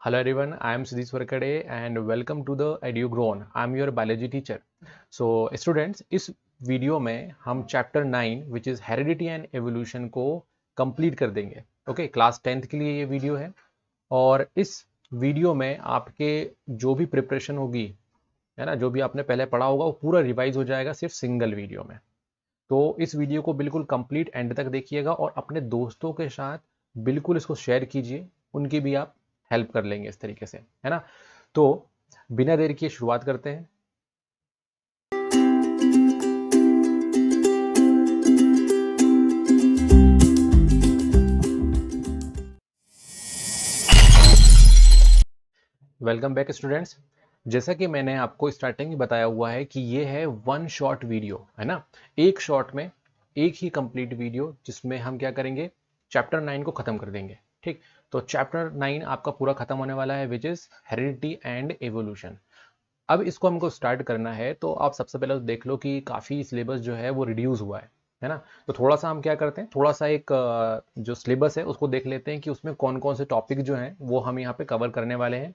Hello everyone, I am Sudhi Swarkade and welcome to the EduGrown. I am your biology teacher. So students, इस video में हम chapter 9 which is heredity and evolution को complete कर देंगे. Okay, class 10th के लिए ये video है और इस वीडियो में आपके जो भी प्रिपरेशन होगी, है ना, जो भी आपने पहले पढ़ा होगा वो पूरा रिवाइज हो जाएगा सिर्फ सिंगल वीडियो में. तो इस वीडियो को बिल्कुल कंप्लीट एंड तक देखिएगा और अपने दोस्तों के साथ बिल्कुल इसको शेयर कीजिए, उनकी भी आप हेल्प कर लेंगे इस तरीके से, है ना. तो बिना देर किए शुरुआत करते हैं. Welcome back students. जैसा कि मैंने आपको स्टार्टिंग में बताया हुआ है कि ये है वन शॉट वीडियो, है ना. एक शॉट में एक ही कंप्लीट वीडियो जिसमें हम क्या करेंगे, चैप्टर 9 को खत्म कर देंगे. ठीक, तो चैप्टर 9 आपका पूरा खत्म होने वाला है which is heredity and evolution. अब इसको हमको स्टार्ट करना है तो आप सबसे पहले तो देख लो कि काफ़ी सिलेबस जो है वो रिड्यूस हुआ है ना. तो थोड़ा सा हम क्या करते हैं, थोड़ा सा एक जो सिलेबस है उसको देख लेते हैं कि उसमें कौन कौन से टॉपिक जो हैं वो हम यहाँ पे कवर करने वाले हैं.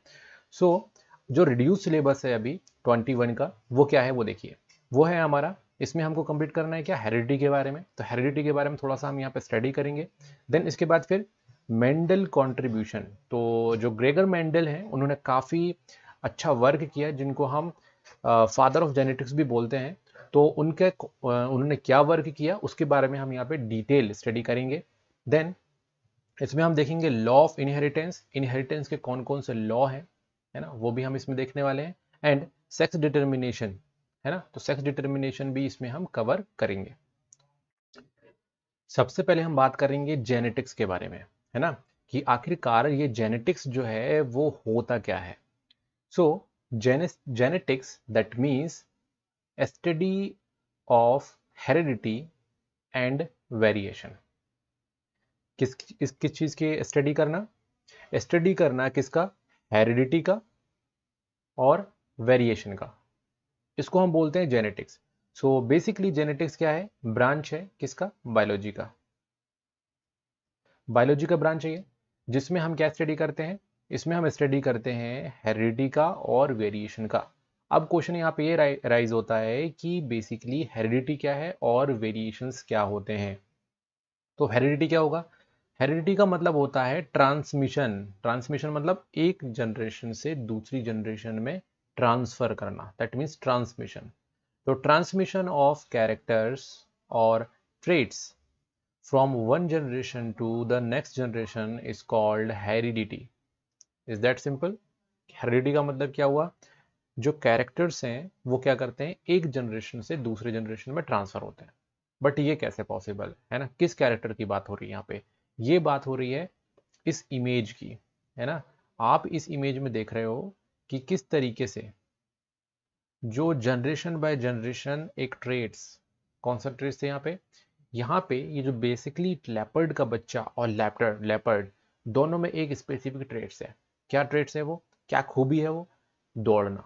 सो जो रिड्यूस सिलेबस है अभी 21 का, वो क्या है वो देखिए. वो है हमारा, इसमें हमको कंप्लीट करना है क्या, हेरिडिटी के बारे में. तो हेरिडिटी के बारे में थोड़ा सा हम यहाँ पे स्टडी करेंगे. देन इसके बाद फिर मेंडल कॉन्ट्रीब्यूशन. तो जो ग्रेगर मेंडल हैं उन्होंने काफ़ी अच्छा वर्क किया, जिनको हम फादर ऑफ जेनेटिक्स भी बोलते हैं. तो उन्होंने क्या वर्क किया उसके बारे में हम यहाँ पे डिटेल स्टडी करेंगे. देन इसमें हम देखेंगे लॉ ऑफ इनहेरिटेंस, इनहेरिटेंस के कौन कौन से लॉ हैं, है ना, वो भी हम इसमें देखने वाले हैं. एंड सेक्स डिटर्मिनेशन, है ना, तो सेक्स डिटर्मिनेशन भी इसमें हम कवर करेंगे. सबसे पहले हम बात करेंगे जेनेटिक्स के बारे में, है ना, कि आखिरकार ये जेनेटिक्स जो है वो होता क्या है. So, genetics, that means a study of heredity and variation. किस चीज की स्टडी करना, स्टडी करना किसका, हेरिडिटी का और वेरिएशन का. इसको हम बोलते हैं जेनेटिक्स. सो बेसिकली जेनेटिक्स क्या है, ब्रांच है किसका, बायोलॉजी का. बायोलॉजी का ब्रांच है ये, जिसमें हम क्या स्टडी करते हैं, इसमें हम स्टडी करते हैं हेरिडिटी का और वेरिएशन का. अब क्वेश्चन यहाँ पे ये राइज होता है कि बेसिकली हेरिडिटी क्या है और वेरिएशंस क्या होते हैं. तो हेरिडिटी क्या होगा, हेरिडिटी का मतलब होता है ट्रांसमिशन. ट्रांसमिशन मतलब एक जनरेशन से दूसरी जनरेशन में ट्रांसफर करना, दैट मीन्स ट्रांसमिशन. तो ट्रांसमिशन ऑफ कैरेक्टर्स और traits from one generation to the next generation is called heredity. Is that simple? Heredity का मतलब क्या हुआ, जो कैरेक्टर्स हैं वो क्या करते हैं, एक जनरेशन से दूसरे जनरेशन में ट्रांसफर होते हैं. बट ये कैसे पॉसिबल है ना, किस कैरेक्टर की बात हो रही है यहाँ पे, ये बात हो रही है इस इमेज की, है ना. आप इस इमेज में देख रहे हो कि किस तरीके से जो जनरेशन बाय जनरेशन एक ट्रेट्स, कौन सा ट्रेट्स थे यहाँ पे ये जो बेसिकली लेपर्ड का बच्चा और लेपर्ड दोनों में एक स्पेसिफिक ट्रेट्स है. क्या ट्रेट्स है वो, क्या खूबी है वो, दौड़ना.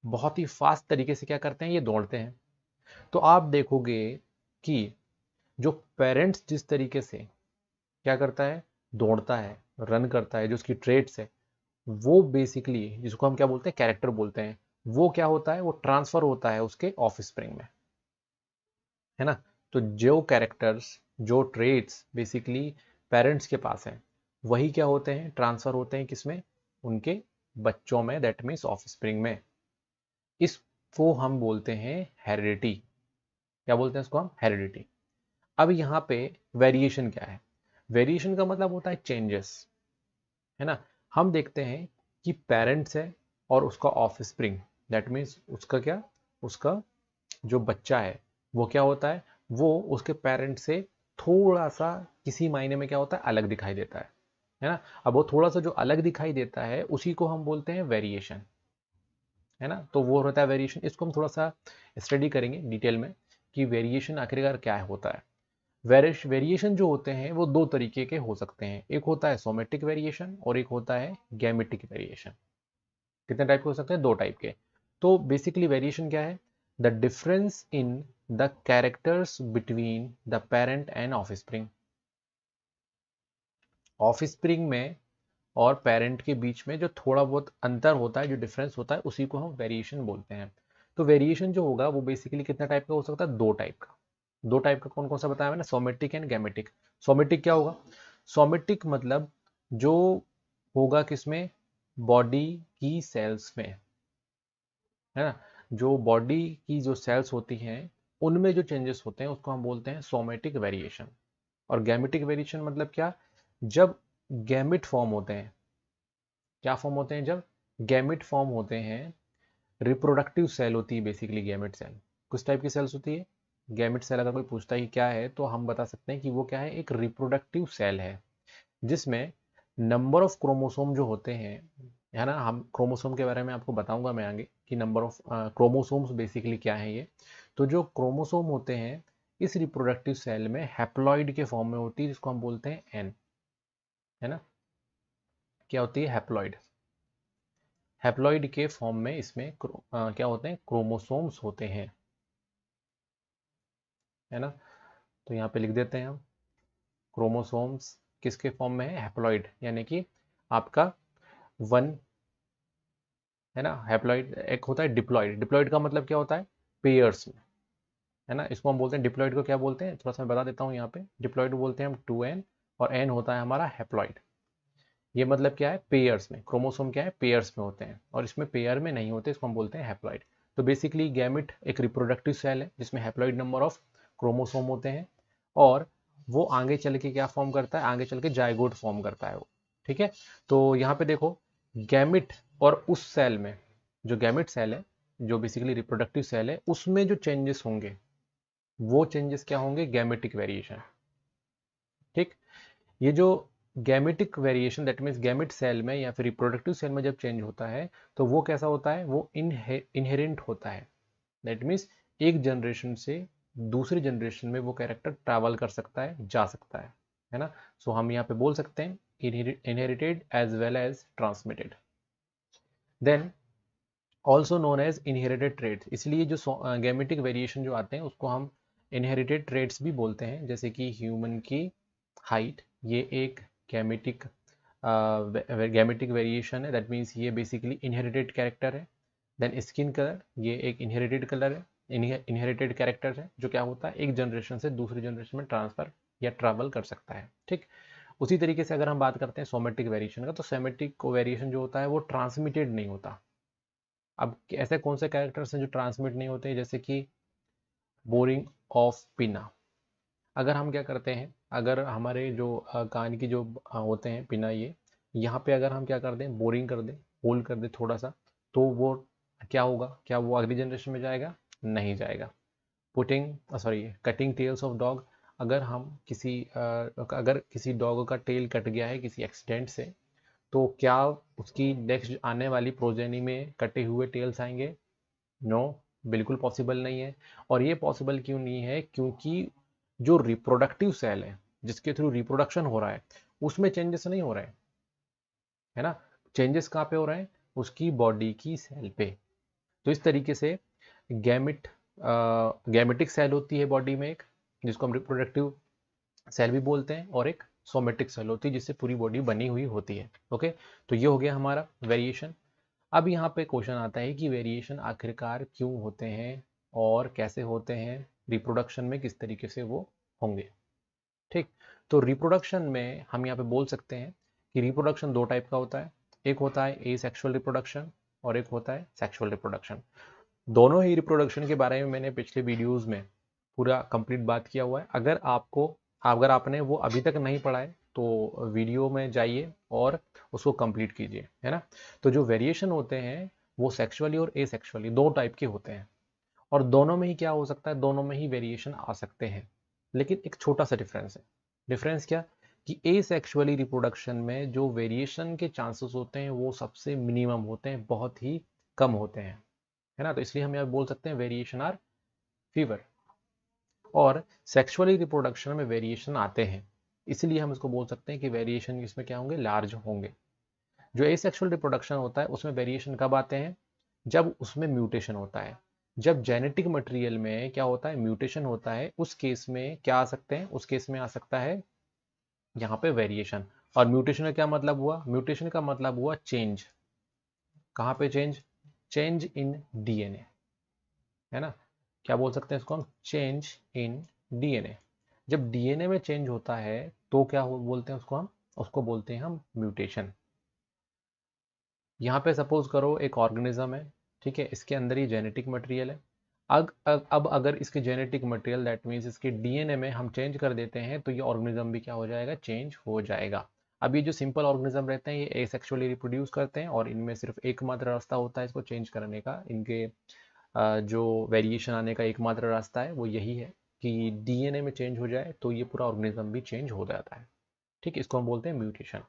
बहुत ही फास्ट तरीके से क्या करते हैं, ये दौड़ते हैं. तो आप देखोगे कि जो पेरेंट्स जिस तरीके से क्या करता है, दौड़ता है, रन करता है, जो उसकी ट्रेट्स है वो बेसिकली जिसको हम क्या बोलते हैं, कैरेक्टर बोलते हैं, वो क्या होता है, वो ट्रांसफर होता है उसके ऑफस्प्रिंग में, है ना. तो जो कैरेक्टर्स, जो ट्रेट्स बेसिकली पेरेंट्स के पास हैं वही क्या होते हैं, ट्रांसफर होते हैं किसमें, उनके बच्चों में, दैट मीन्स ऑफस्प्रिंग में. इसको हम बोलते हैं हेरिडिटी. क्या बोलते हैं इसको हम, हेरिडिटी. अब यहाँ पे वेरिएशन क्या है, वेरिएशन का मतलब होता है चेंजेस, है ना. हम देखते हैं कि पेरेंट्स है और उसका ऑफस्प्रिंग, दैट मीन्स उसका क्या, उसका जो बच्चा है वो क्या होता है, वो उसके पेरेंट से थोड़ा सा किसी मायने में क्या होता है, अलग दिखाई देता है ना. अब वो थोड़ा सा जो अलग दिखाई देता है उसी को हम बोलते हैं वेरिएशन, है ना. तो वो होता है वेरिएशन. इसको हम थोड़ा सा स्टडी करेंगे डिटेल में कि वेरिएशन आखिरकार क्या होता है. वेरिएशन जो होते हैं वो दो तरीके के हो सकते हैं, एक होता है सोमेटिक वेरिएशन और एक होता है गैमेटिक वेरिएशन. कितने टाइप के हो सकते हैं, दो टाइप के. तो बेसिकली वेरिएशन क्या है, the difference in the characters between the parent and offspring. Offspring में और पेरेंट के बीच में जो थोड़ा बहुत अंतर होता है, जो डिफरेंस होता है, उसी को हम वेरिएशन बोलते हैं। तो वेरिएशन जो होगा वो बेसिकली कितना टाइप का हो सकता है? 2 टाइप का। 2 टाइप का कौन कौन सा बताया मैंने? Somatic and gametic. सोमेटिक क्या होगा? सोमेटिक मतलब जो होगा किसमें? बॉडी की सेल्स में, है ना। जो बॉडी की जो सेल्स होती हैं उनमें जो चेंजेस होते हैं उसको हम बोलते हैं सोमेटिक वेरिएशन। और गैमेटिक वेरिएशन मतलब क्या? जब गैमिट फॉर्म होते हैं। क्या फॉर्म होते हैं? जब गैमिट फॉर्म होते हैं। रिप्रोडक्टिव सेल होती है बेसिकली गैमेट सेल। किस टाइप की सेल्स होती है? गैमेट सेल अगर कोई पूछता है कि क्या है, तो हम बता सकते हैं कि वो क्या है? एक रिप्रोडक्टिव सेल है, जिसमें नंबर ऑफ क्रोमोसोम जो होते हैं, है ना। हम क्रोमोसोम के बारे में आपको बताऊंगा मैं आगे कि नंबर ऑफ क्रोमोसोम्स बेसिकली क्या है ये। तो जो क्रोमोसोम होते हैं इस रिप्रोडक्टिव सेल में हैप्लॉइड के फॉर्म में होती है, जिसको हम बोलते हैं एन, है ना। क्या होती है? हैप्लॉइड। हैप्लॉइड के फॉर्म में इसमें क्या होते हैं? क्रोमोसोम्स होते हैं, है ना। तो यहाँ पे लिख देते हैं हम, क्रोमोसोम्स किसके फॉर्म में है? हैप्लॉइड, यानी कि आपका वन, है ना। हैप्लॉइड एक होता है डिप्लॉइड। डिप्लॉइड का मतलब क्या होता है? पेयर्स में, है ना। इसको हम बोलते हैं डिप्लॉइड को क्या बोलते हैं? थोड़ा सा मैं बता देता हूँ यहाँ पे। डिप्लॉइड बोलते हैं हम 2n, और n होता है हमारा हैप्लॉइड। ये मतलब क्या है? पेयर्स में। क्रोमोसोम क्या है? पेयर्स में होते हैं, और इसमें पेयर में नहीं होते, इसको हम बोलते हैं हैप्लॉइड। तो बेसिकली गैमिट एक रिप्रोडक्टिव सेल है जिसमें हैप्लॉइड नंबर ऑफ क्रोमोसोम होते हैं, और वो आगे चल के क्या फॉर्म करता है? आगे चल के जाइगोट फॉर्म करता है वो, ठीक है। तो यहाँ पे देखो, गैमिट और उस सेल में, जो गैमिट सेल है, जो बेसिकली रिप्रोडक्टिव सेल है, उसमें जो चेंजेस होंगे वो चेंजेस क्या होंगे? गैमेटिक वेरिएशन, ठीक। ये जो gametic variation, that means gamete cell में या फिर रिप्रोडक्टिव सेल में जब चेंज होता है, तो वो कैसा होता है? वो इनहेरेंट होता है। दैट मीन्स एक जनरेशन से दूसरी जनरेशन में वो कैरेक्टर ट्रैवल कर सकता है, जा सकता है ना। सो हम यहाँ पे बोल सकते हैं inherited as well as transmitted. Then also known as inherited traits. इसलिए जो गैमेटिक वेरिएशन जो आते हैं उसको हम इनहेरिटेड ट्रेड्स भी बोलते हैं। जैसे कि ह्यूमन की हाइट, ये एक गैमेटिक गैमेटिक वेरिएशन है। दैट मीन्स ये बेसिकली इनहेरिटेड कैरेक्टर है। देन स्किन कलर, ये एक इनहेरिटेड कलर है, इनहेरिटेड कैरेक्टर है, जो क्या होता है? एक जनरेशन से दूसरी जनरेशन में ट्रांसफर या ट्रैवल कर सकता है, ठीक। उसी तरीके से अगर हम बात करते हैं सोमेटिक वेरिएशन का, तो सोमेटिक वेरिएशन जो होता है वो ट्रांसमिटेड नहीं होता। अब ऐसे कौन से कैरेक्टर्स हैं जो ट्रांसमिट नहीं होते? जैसे कि बोरिंग ऑफ पिना। अगर हम क्या करते हैं, अगर हमारे जो कान की जो होते हैं पिना, ये यहाँ पे अगर हम क्या कर दें? बोरिंग कर दें, होल कर दें थोड़ा सा, तो वो क्या होगा? क्या वो अगली जनरेशन में जाएगा? नहीं जाएगा। Putting sorry cutting tails of dog. अगर हम किसी अगर किसी डॉग का टेल कट गया है किसी एक्सीडेंट से, तो क्या उसकी नेक्स्ट आने वाली प्रोजेनी में कटे हुए टेल्स आएंगे? नो, बिल्कुल पॉसिबल नहीं है। और ये पॉसिबल क्यों नहीं है? क्योंकि जो रिप्रोडक्टिव सेल है जिसके थ्रू रिप्रोडक्शन हो रहा है, उसमें चेंजेस नहीं हो रहे हैं, है ना। चेंजेस कहाँ पे हो रहे हैं? उसकी बॉडी की सेल पे। तो इस तरीके से गैमिट गैमेटिक सेल होती है बॉडी में एक, जिसको हम रिप्रोडक्टिव सेल भी बोलते हैं, और एक सोमेटिक सेल होती है जिससे पूरी बॉडी बनी हुई होती है। ओके, तो ये हो गया हमारा वेरिएशन। अब यहाँ पे क्वेश्चन आता है कि वेरिएशन आखिरकार क्यों होते हैं और कैसे होते हैं, रिप्रोडक्शन में किस तरीके से वो होंगे, ठीक। तो रिप्रोडक्शन में हम यहाँ पे बोल सकते हैं कि रिप्रोडक्शन 2 टाइप का होता है। एक होता है ए सेक्शुअल रिप्रोडक्शन, और एक होता है सेक्शुअल रिप्रोडक्शन। दोनों ही रिप्रोडक्शन के बारे में मैंने पिछले वीडियोस में पूरा कंप्लीट बात किया हुआ है। अगर आपने वो अभी तक नहीं पढ़ा है, तो वीडियो में जाइए और उसको कंप्लीट कीजिए, है ना। तो जो वेरिएशन होते हैं वो सेक्सुअली और एसेक्सुअली 2 टाइप के होते हैं, और दोनों में ही क्या हो सकता है? दोनों में ही वेरिएशन आ सकते हैं, लेकिन एक छोटा सा डिफरेंस है। डिफरेंस क्या? कि एसेक्सुअली रिप्रोडक्शन में जो वेरिएशन के चांसेस होते हैं वो सबसे मिनिमम होते हैं, बहुत ही कम होते हैं, है ना। तो इसलिए हम यहाँ बोल सकते हैं वेरिएशन आर फीवर। और सेक्सुअली रिप्रोडक्शन में वेरिएशन आते हैं, इसलिए हम इसको बोल सकते हैं कि वेरिएशन इसमें क्या होंगे? लार्ज होंगे। जो एसेक्सुअल रिप्रोडक्शन होता है उसमें वेरिएशन कब आते हैं? जब उसमें म्यूटेशन होता है। जब जेनेटिक मटेरियल में क्या होता है? म्यूटेशन होता है, उस केस में क्या आ सकते हैं? उस केस में आ सकता है यहाँ पे वेरिएशन। और म्यूटेशन का क्या मतलब हुआ? म्यूटेशन का मतलब हुआ चेंज। कहाँ पे चेंज? चेंज इन डीएनए, है ना। क्या बोल सकते हैं इसको हम? Change in DNA. जब डीएनए में चेंज होता है तो क्या बोलते हैं उसको हम? उसको बोलते हैं हम म्यूटेशन। यहाँ पे सपोज करो एक ऑर्गेनिज्म है, ठीक है, इसके अंदर ही जेनेटिक मटेरियल है। अब अगर इसके जेनेटिक मटेरियल दैट मीन्स इसके डीएनए में हम चेंज कर देते हैं तो ये ऑर्गेनिज्म भी क्या हो जाएगा? चेंज हो जाएगा। अब ये जो सिंपल ऑर्गेनिज्म रहते हैं ये एसेक्सुअली रिप्रोड्यूस करते हैं और इनमें सिर्फ एकमात्र रास्ता होता है इसको चेंज करने का। इनके जो वेरिएशन आने का एकमात्र रास्ता है वो यही है कि डीएनए में चेंज हो जाए तो ये पूरा ऑर्गेनिज्म भी चेंज हो जाता है। ठीक, इसको हम बोलते हैं म्यूटेशन।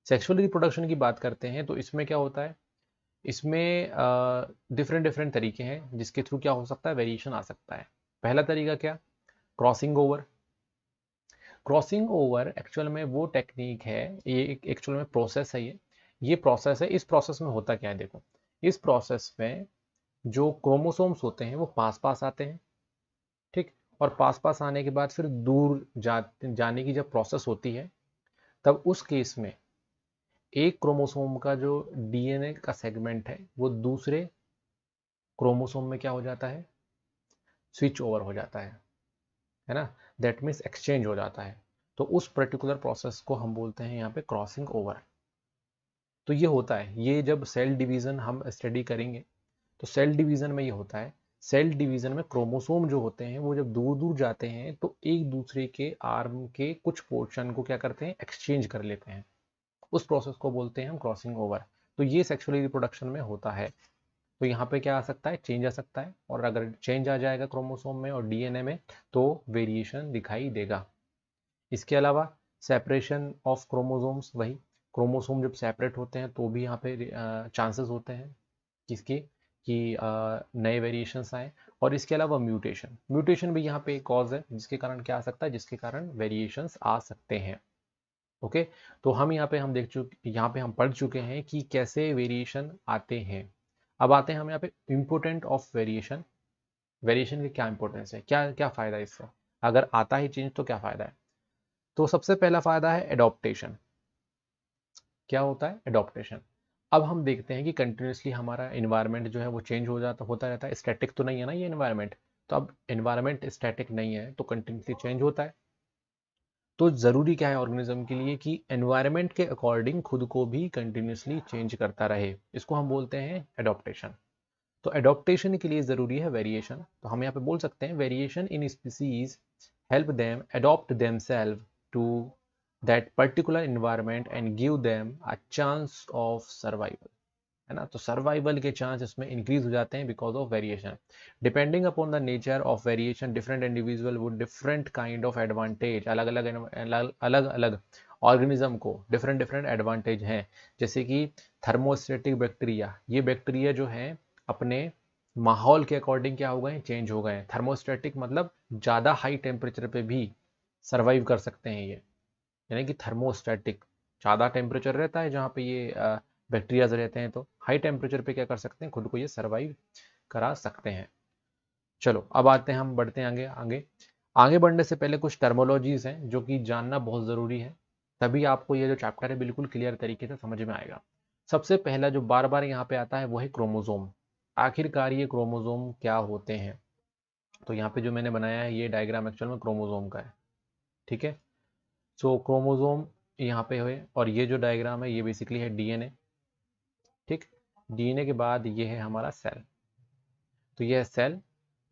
सेक्सुअल रिप्रोडक्शन की बात करते हैं तो इसमें क्या होता है? इसमें डिफरेंट डिफरेंट तरीके हैं जिसके थ्रू क्या हो सकता है? वेरिएशन आ सकता है। पहला तरीका क्या? Crossing over. Crossing over actual में वो टेक्निक है, ये एक्चुअल में प्रोसेस है। ये प्रोसेस है। इस प्रोसेस में होता क्या है देखो, इस प्रोसेस में जो क्रोमोसोम्स होते हैं वो पास पास आते हैं, ठीक। और पास पास आने के बाद फिर दूर जाने की जब प्रोसेस होती है तब उस केस में एक क्रोमोसोम का जो डीएनए का सेगमेंट है वो दूसरे क्रोमोसोम में क्या हो जाता है? स्विच ओवर हो जाता है ना। दैट मीन्स एक्सचेंज हो जाता है। तो उस पर्टिकुलर प्रोसेस को हम बोलते हैं यहाँ पे क्रॉसिंग ओवर। तो ये होता है, ये जब सेल डिवीजन हम स्टडी करेंगे तो सेल डिवीजन में ये होता है। सेल डिवीजन में क्रोमोसोम जो होते हैं वो जब दूर दूर जाते हैं तो एक दूसरे के आर्म के कुछ पोर्शन को क्या करते हैं? एक्सचेंज कर लेते हैं। उस प्रोसेस को बोलते हैं हम क्रॉसिंग ओवर। तो ये सेक्सुअल रिप्रोडक्शन में होता है। तो यहाँ पे क्या आ सकता है? चेंज आ सकता है, और अगर चेंज आ जाएगा क्रोमोसोम में और डीएनए में तो वेरिएशन दिखाई देगा। इसके अलावा सेपरेशन ऑफ क्रोमोसोम्स, वही क्रोमोसोम जब सेपरेट होते हैं तो भी यहाँ पे चांसेस होते हैं किसके? कि नए वेरिएशंस आए। और इसके अलावा म्यूटेशन, म्यूटेशन भी यहाँ पे एक कॉज है जिसके कारण क्या आ सकता है? जिसके कारण वेरिएशंस आ सकते हैं। ओके, तो हम यहाँ पे हम देख चुके, यहाँ पे हम पढ़ चुके हैं कि कैसे वेरिएशन आते हैं। अब आते हैं हम यहाँ पे इम्पोर्टेंट ऑफ वेरिएशन। वेरिएशन की क्या इंपॉर्टेंस है, क्या क्या फायदा है इससे? अगर आता ही चेंज तो क्या फायदा है? तो सबसे पहला फायदा है एडॉप्टेशन। क्या होता है? एडॉप्टेशन। अब हम देखते हैं कि कंटिन्यूसली हमारा इन्वायरमेंट जो है वो चेंज हो जाता होता रहता है। स्टैटिक तो नहीं है ना ये इन्वायरमेंट। तो अब इन्वायरमेंट स्टैटिक नहीं है तो कंटिन्यूसली चेंज होता है। तो ज़रूरी क्या है ऑर्गेनिज्म के लिए? कि एनवायरनमेंट के अकॉर्डिंग खुद को भी कंटिन्यूसली चेंज करता रहे। इसको हम बोलते हैं एडॉप्टेशन। तो एडॉप्टेशन के लिए ज़रूरी है वेरिएशन। तो हम यहाँ पे बोल सकते हैं variation in species help them adopt themselves to that particular environment and give them a chance of survival, है ना। तो सर्वाइवल के चांस इसमें इंक्रीज हो जाते हैं because of variation. Depending upon the nature of variation different individual would different kind of advantage, अलग अलग अलग ऑर्गेनिज्म को डिफरेंट डिफरेंट एडवांटेज हैं। जैसे कि थर्मोस्टेटिक बैक्टीरिया, ये बैक्टीरिया जो है अपने माहौल के अकॉर्डिंग क्या हो गए? चेंज हो गए। थर्मोस्टेटिक मतलब ज़्यादा हाई टेम्परेचर पे भी सर्वाइव कर सकते हैं ये, यानी कि थर्मोस्टैटिक। ज़्यादा टेम्परेचर रहता है जहाँ पे ये बैक्टीरियाज रहते हैं तो हाई टेम्परेचर पे क्या कर सकते हैं? खुद को ये सर्वाइव करा सकते हैं। चलो अब आते हैं, हम बढ़ते हैं आगे आगे। आगे बढ़ने से पहले कुछ टर्मोलॉजीज हैं जो कि जानना बहुत ज़रूरी है, तभी आपको ये जो चैप्टर है बिल्कुल क्लियर तरीके से समझ में आएगा। सबसे पहला जो बार बार यहाँ पे आता है वो है क्रोमोजोम। आखिरकार ये क्रोमोजोम क्या होते हैं? तो यहाँ पे जो मैंने बनाया है ये डायग्राम एक्चुअल में क्रोमोजोम का है, ठीक है। सो क्रोमोजोम यहाँ पे है और ये जो डायग्राम है ये बेसिकली है डीएनए, ठीक। डीएनए के बाद ये है हमारा सेल। तो ये है सेल,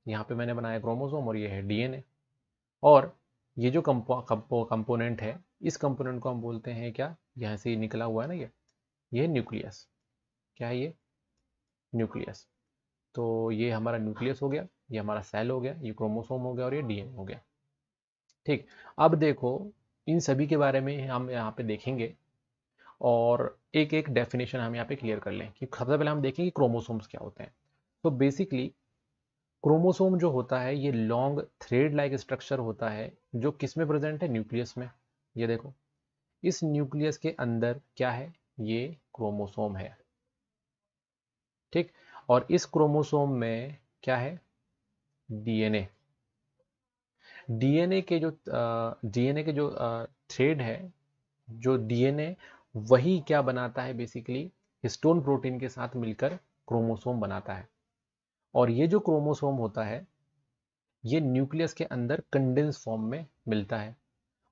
यहाँ पे मैंने बनाया क्रोमोसोम और ये है डीएनए। और ये जो कंपोनेंट है इस कंपोनेंट को हम बोलते हैं क्या? यहाँ से निकला हुआ है ना ये है न्यूक्लियस। क्या है ये? न्यूक्लियस। तो ये हमारा न्यूक्लियस हो गया, ये हमारा सेल हो गया, ये क्रोमोसोम हो गया और ये डीएनए हो गया, ठीक। अब देखो इन सभी के बारे में हम यहाँ पे देखेंगे और एक एक डेफिनेशन हम यहाँ पे क्लियर कर लें कि सबसे पहले हम देखें कि क्रोमोसोम्स क्या होते हैं। तो बेसिकली क्रोमोसोम जो होता है ये लॉन्ग थ्रेड लाइक स्ट्रक्चर होता है जो किस में प्रेजेंट है? न्यूक्लियस में। ये देखो इस न्यूक्लियस के अंदर क्या है? ये क्रोमोसोम है, ठीक। और इस क्रोमोसोम में क्या है? डीएनए। डीएनए के जो थ्रेड है जो डीएनए वही क्या बनाता है बेसिकली, हिस्टोन प्रोटीन के साथ मिलकर क्रोमोसोम बनाता है। और ये जो क्रोमोसोम होता है ये न्यूक्लियस के अंदर कंडेंस फॉर्म में मिलता है।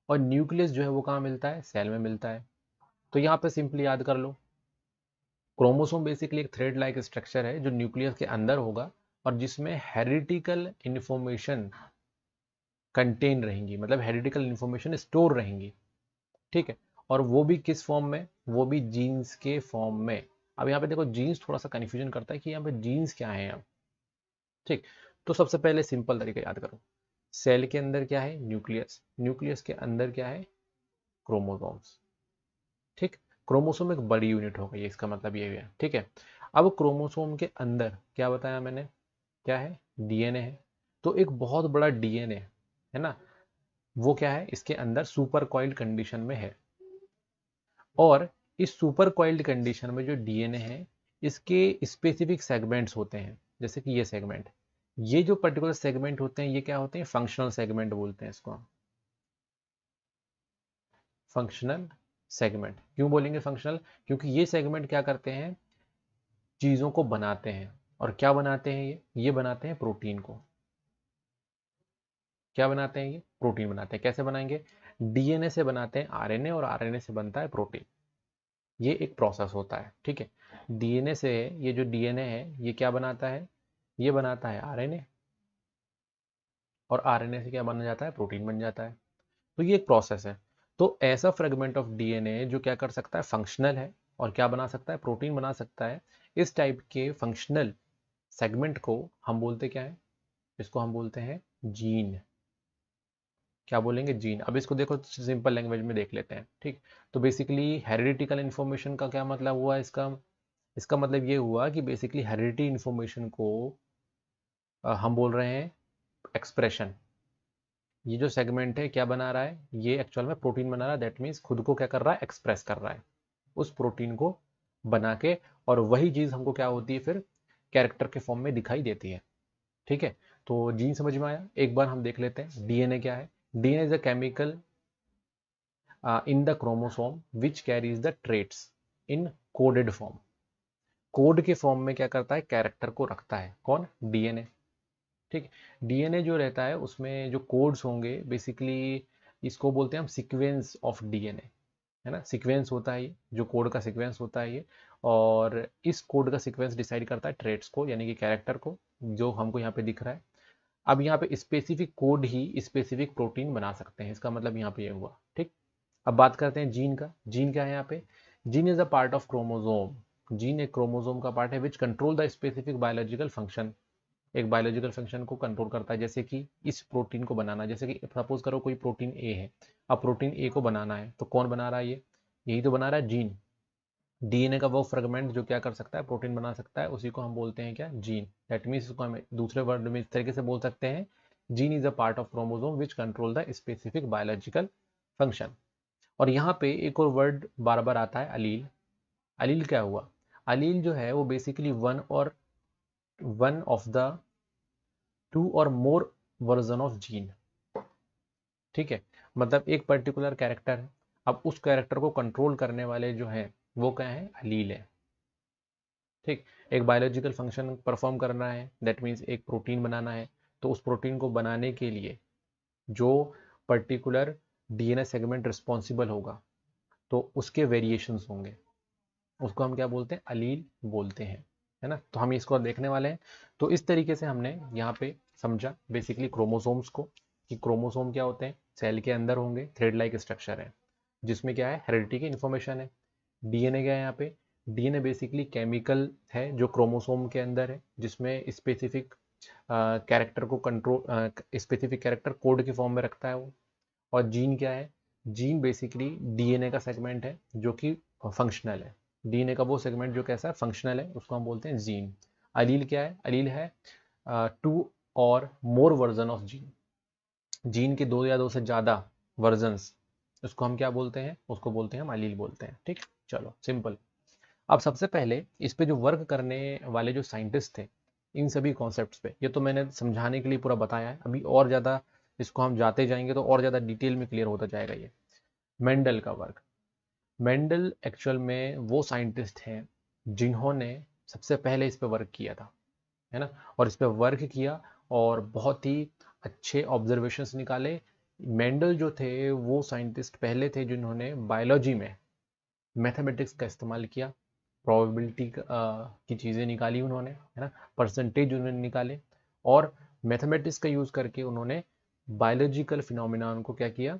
और न्यूक्लियस जो है वो कहाँ मिलता है, सेल में मिलता है। तो यहाँ पे सिंपली याद कर लो, क्रोमोसोम बेसिकली एक थ्रेड लाइक स्ट्रक्चर है जो न्यूक्लियस के अंदर होगा और जिसमें हेरिडिकल इंफॉर्मेशन कंटेन रहेंगी, मतलब हेरिडिकल इंफॉर्मेशन स्टोर रहेंगी। ठीक है, और वो भी किस फॉर्म में, वो भी जीन्स के फॉर्म में। अब यहाँ पे देखो जीन्स थोड़ा सा कंफ्यूजन करता है कि यहाँ पे जीन्स क्या है यहाँ। ठीक, तो सबसे पहले सिंपल तरीका याद करो, सेल के अंदर क्या है, न्यूक्लियस, न्यूक्लियस के अंदर क्या है, क्रोमोसोम्स। ठीक, क्रोमोसोम एक बड़ी यूनिट हो गई, इसका मतलब ये है। ठीक है, अब क्रोमोसोम के अंदर क्या बताया मैंने, क्या है, डीएनए है। तो एक बहुत बड़ा डीएनए है ना, वो क्या है, इसके अंदर सुपर कॉइल्ड कंडीशन में है। और इस सुपर कॉइल्ड कंडीशन में जो डीएनए है इसके स्पेसिफिक सेगमेंट्स होते हैं, जैसे कि ये सेगमेंट, ये जो पर्टिकुलर सेगमेंट होते हैं ये क्या होते हैं, फंक्शनल सेगमेंट बोलते हैं इसको हम। फंक्शनल सेगमेंट क्यों बोलेंगे फंक्शनल, क्योंकि ये सेगमेंट क्या करते हैं, चीजों को बनाते हैं। और क्या बनाते हैं ये बनाते हैं प्रोटीन को। क्या बनाते हैं, ये प्रोटीन बनाते हैं। कैसे बनाएंगे, डीएनए से बनाते हैं आरएनए और आरएनए से बनता है प्रोटीन। ये एक प्रोसेस होता है। ठीक है, डीएनए से, ये जो डीएनए है ये क्या बनाता है, ये बनाता है आरएनए और आरएनए से क्या बन जाता है, प्रोटीन बन जाता है। तो ये एक प्रोसेस है। तो ऐसा फ्रेगमेंट ऑफ डीएनए जो क्या कर सकता है, फंक्शनल है और क्या बना सकता है, प्रोटीन बना सकता है। इस टाइप के फंक्शनल सेगमेंट को हम बोलते क्या है, इसको हम बोलते हैं जीन। क्या बोलेंगे, जीन। अब इसको देखो सिंपल लैंग्वेज में देख लेते हैं। ठीक, तो बेसिकली हेरिडिटिकल इंफॉर्मेशन का क्या मतलब हुआ इसका, इसका मतलब ये हुआ कि बेसिकली हेरिडिटी इंफॉर्मेशन को हम बोल रहे हैं एक्सप्रेशन। ये जो सेगमेंट है क्या बना रहा है, ये एक्चुअल में प्रोटीन बना रहा है। दैट मीन्स खुद को क्या कर रहा है, एक्सप्रेस कर रहा है उस प्रोटीन को बना के। और वही चीज हमको क्या होती है फिर कैरेक्टर के फॉर्म में दिखाई देती है। ठीक है, तो जीन समझ में आया। एक बार हम देख लेते हैं डीएनए क्या है। DNA is a chemical in the chromosome which carries the traits in coded form. Code के फॉर्म में क्या करता है, कैरेक्टर को रखता है, कौन, डीएनए। ठीक, डीएनए जो रहता है उसमें जो कोड्स होंगे बेसिकली इसको बोलते हैं हम सीक्वेंस ऑफ डीएनए, है ना। सीक्वेंस होता है ये, जो कोड का सीक्वेंस होता है ये। और इस कोड का सीक्वेंस डिसाइड करता है ट्रेट्स को, यानी कि कैरेक्टर को, जो हमको यहाँ पे दिख रहा है। अब यहाँ पे स्पेसिफिक कोड ही स्पेसिफिक प्रोटीन बना सकते हैं, इसका मतलब यहाँ पे ये हुआ। ठीक, अब बात करते हैं जीन का। जीन क्या है यहाँ पे, gene is a part of chromosome. Gene एक क्रोमोजोम का पार्ट है which control the specific biological function. एक बायोलॉजिकल फंक्शन को कंट्रोल करता है, जैसे कि इस प्रोटीन को बनाना। जैसे कि सपोज करो कोई प्रोटीन ए है, अब प्रोटीन ए को बनाना है तो कौन बना रहा है, ये यही तो बना रहा है, जीन। डीएनए का वो फ्रेगमेंट जो क्या कर सकता है, प्रोटीन बना सकता है, उसी को हम बोलते हैं क्या, जीन। दैट मीन्स इसको हम दूसरे वर्ड में इस तरीके से बोल सकते हैं, gene is a part of chromosome which control the specific biological function. और यहाँ पे एक और वर्ड बार बार आता है, अलील। अलील क्या हुआ, अलील जो है वो basically one of the two और मोर वर्जन ऑफ जीन। ठीक है, मतलब एक पर्टिकुलर कैरेक्टर है, अब उस कैरेक्टर को कंट्रोल करने वाले जो हैं वो क्या है, अलील है। ठीक, एक बायोलॉजिकल फंक्शन परफॉर्म करना है, दैट मीन्स एक प्रोटीन बनाना है, तो उस प्रोटीन को बनाने के लिए जो पर्टिकुलर डीएनए सेगमेंट रिस्पॉन्सिबल होगा तो उसके वेरिएशंस होंगे, उसको हम क्या बोलते हैं, अलील बोलते हैं, है ना। तो हम इसको देखने वाले हैं। तो इस तरीके से हमने यहाँ पे समझा बेसिकली क्रोमोसोम्स को, कि क्रोमोसोम क्या होते हैं, सेल के अंदर होंगे, थ्रेड लाइक स्ट्रक्चर है जिसमें क्या है, हेरिडिटी की इंफॉर्मेशन है। डीएनए क्या है यहाँ पे, डीएनए बेसिकली केमिकल है जो क्रोमोसोम के अंदर है, जिसमें स्पेसिफिक कैरेक्टर को कंट्रोल, स्पेसिफिक कैरेक्टर कोड के फॉर्म में रखता है वो। और जीन क्या है, जीन बेसिकली डीएनए का सेगमेंट है जो कि फंक्शनल है। डीएनए का वो सेगमेंट जो कैसा है, फंक्शनल है, उसको हम बोलते हैं जीन। अलील क्या है, अलील है टू और मोर वर्जन ऑफ जीन। जीन के दो या दो से ज्यादा वर्जन्स, उसको हम क्या बोलते हैं, उसको बोलते हैं हम अलील बोलते हैं। ठीक, चलो सिंपल। अब सबसे पहले इस पे जो वर्क करने वाले जो साइंटिस्ट थे, इन सभी कॉन्सेप्ट्स पे, ये तो मैंने समझाने के लिए पूरा बताया है, अभी और ज़्यादा इसको हम जाते जाएंगे तो और ज़्यादा डिटेल में क्लियर होता जाएगा ये। मेंडल का वर्क, मेंडल एक्चुअल में वो साइंटिस्ट हैं जिन्होंने सबसे पहले इस पे वर्क किया था, है ना, और इस पे वर्क किया और बहुत ही अच्छे ऑब्जर्वेशंस निकाले। मेंडल जो थे वो साइंटिस्ट पहले थे जिन्होंने बायोलॉजी में मैथमेटिक्स का इस्तेमाल किया, प्रोबेबिलिटी की चीज़ें निकाली उन्होंने, है ना, परसेंटेज उन्होंने निकाले, और मैथमेटिक्स का यूज़ करके उन्होंने बायोलॉजिकल फिनोमिना को क्या किया,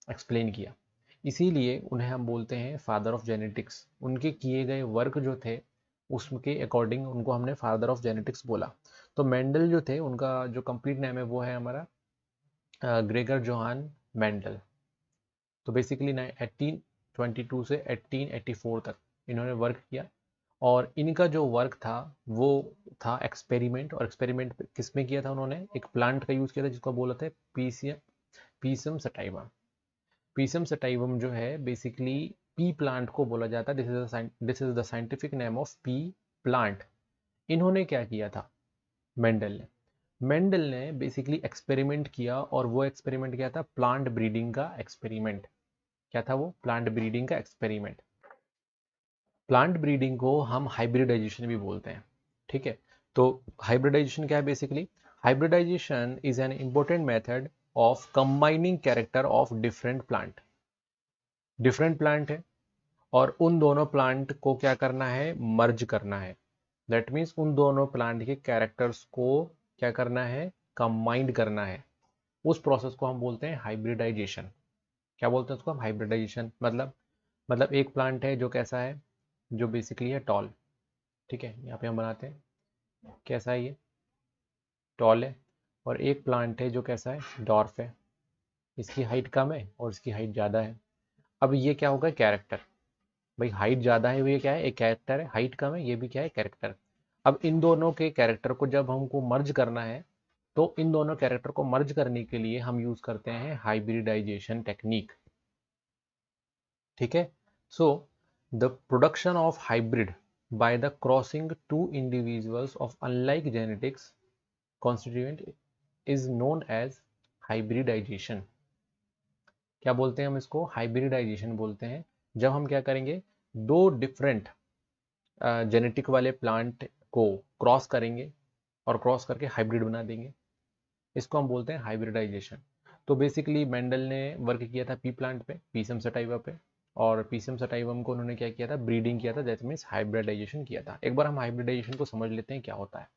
एक्सप्लेन किया। इसीलिए उन्हें हम बोलते हैं फादर ऑफ जेनेटिक्स। उनके किए गए वर्क जो थे उसके अकॉर्डिंग उनको हमने फादर ऑफ जेनेटिक्स बोला। तो मेंडल जो थे उनका जो कंप्लीट नेम है वो है हमारा ग्रेगर जोहान मेंडल। तो बेसिकली 1822 से 1884 तक इन्होंने वर्क किया, और इनका जो वर्क था वो था एक्सपेरिमेंट। और एक्सपेरिमेंट किस में किया था उन्होंने, एक प्लांट का यूज़ किया था जिसको बोला था पीसियम सटाइवा। पीसियम सटाइवम जो है बेसिकली पी प्लांट को बोला जाता है। This is the scientific name of P plant. इन्होंने क्या किया था, मेंडल ने बेसिकली एक्सपेरिमेंट किया, और वो एक्सपेरिमेंट क्या था, प्लांट ब्रीडिंग का एक्सपेरिमेंट। क्या था वो, प्लांट ब्रीडिंग का एक्सपेरिमेंट। प्लांट ब्रीडिंग को हम हाइब्रिडाइजेशन भी बोलते हैं, ठीक है। तो हाइब्रिडाइजेशन क्या है, basically hybridisation is an important method of combining character of different plant है, और उन दोनों प्लांट को क्या करना है, मर्ज करना है। दैट मीन्स उन दोनों प्लांट के कैरेक्टर्स को क्या करना है, कंबाइंड करना है। उस प्रोसेस को हम बोलते हैं हाइब्रिडाइजेशन। क्या बोलते हैं उसको हम, हाइब्रिडाइजेशन। मतलब एक प्लांट है जो कैसा है, जो बेसिकली है टॉल, ठीक है, यहाँ पे हम बनाते हैं कैसा है, ये टॉल है। और एक प्लांट है जो कैसा है, डॉर्फ है, इसकी हाइट कम है और इसकी हाइट ज़्यादा है। अब ये क्या होगा, कैरेक्टर। भाई हाइट ज़्यादा है, ये क्या है, एक कैरेक्टर है, हाइट कम है, ये भी क्या है, कैरेक्टर। अब इन दोनों के कैरेक्टर को जब हमको मर्ज करना है, तो इन दोनों कैरेक्टर को मर्ज करने के लिए हम यूज़ करते हैं हाइब्रिडाइजेशन टेक्निक, ठीक है। So the production of hybrid by the crossing two individuals of unlike genetics constituent is known as hybridization। क्या बोलते हैं हम इसको, हाइब्रिडाइजेशन बोलते हैं। जब हम क्या करेंगे, दो डिफरेंट जेनेटिक वाले प्लांट को क्रॉस करेंगे और क्रॉस करके हाइब्रिड बना देंगे, इसको हम बोलते हैं हाइब्रिडाइजेशन। तो बेसिकली मेंडल ने वर्क किया था पी प्लांट पे, पीसम सटाइवा पे, और पीसम सटाइवम को उन्होंने क्या किया था, ब्रीडिंग किया था, दैट मीन्स हाइब्रिडाइजेशन किया था। एक बार हम हाइब्रिडाइजेशन को समझ लेते हैं क्या होता है।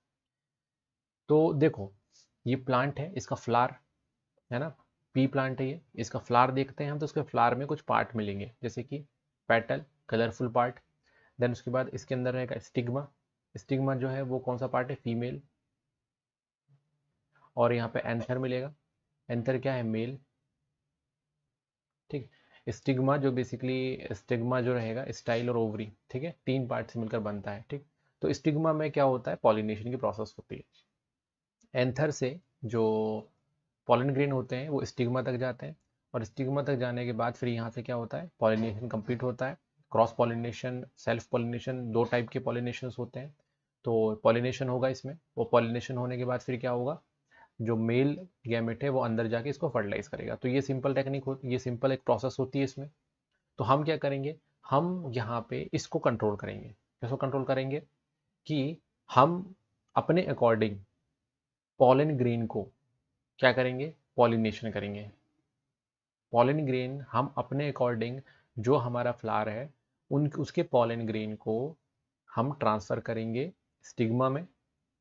तो देखो, ये प्लांट है, इसका फ्लावर है ना, पी प्लांट है ये, इसका फ्लावर देखते हैं हम, तो उसके फ्लावर में कुछ पार्ट मिलेंगे, जैसे कि पेटल, कलरफुल पार्ट। देन उसके बाद इसके अंदर रहेगा स्टिग्मा। स्टिग्मा जो है वो कौन सा पार्ट है, फीमेल। और यहाँ पे एंथर मिलेगा, एंथर क्या है, मेल, ठीक। स्टिग्मा जो बेसिकली, स्टिग्मा जो रहेगा स्टाइल और ओवरी, ठीक है, तीन पार्ट से मिलकर बनता है, ठीक। तो स्टिग्मा में क्या होता है, पॉलिनेशन की प्रोसेस होती है। एंथर से जो पॉलन ग्रेन होते हैं वो स्टिग्मा तक जाते हैं, और स्टिग्मा तक जाने के बाद फिर यहाँ से क्या होता है, पॉलिनेशन कंप्लीट होता है। क्रॉस पॉलिनेशन, सेल्फ पॉलिनेशन, दो टाइप के पॉलिनेशन होते हैं। तो पॉलिनेशन होगा इसमें, वो पॉलिनेशन होने के बाद फिर क्या होगा, जो मेल गैमेट है वो अंदर जाके इसको फर्टिलाइज करेगा। तो ये सिंपल टेक्निक होती, ये सिंपल एक प्रोसेस होती है इसमें। तो हम क्या करेंगे, हम यहाँ पे इसको कंट्रोल करेंगे। किसको कंट्रोल करेंगे, कि हम अपने अकॉर्डिंग पॉलन ग्रेन को क्या करेंगे, पॉलिनेशन करेंगे। पॉलन ग्रेन हम अपने अकॉर्डिंग, जो हमारा फ्लावर है उन उसके पॉलन ग्रेन को हम ट्रांसफ़र करेंगे स्टिग्मा में,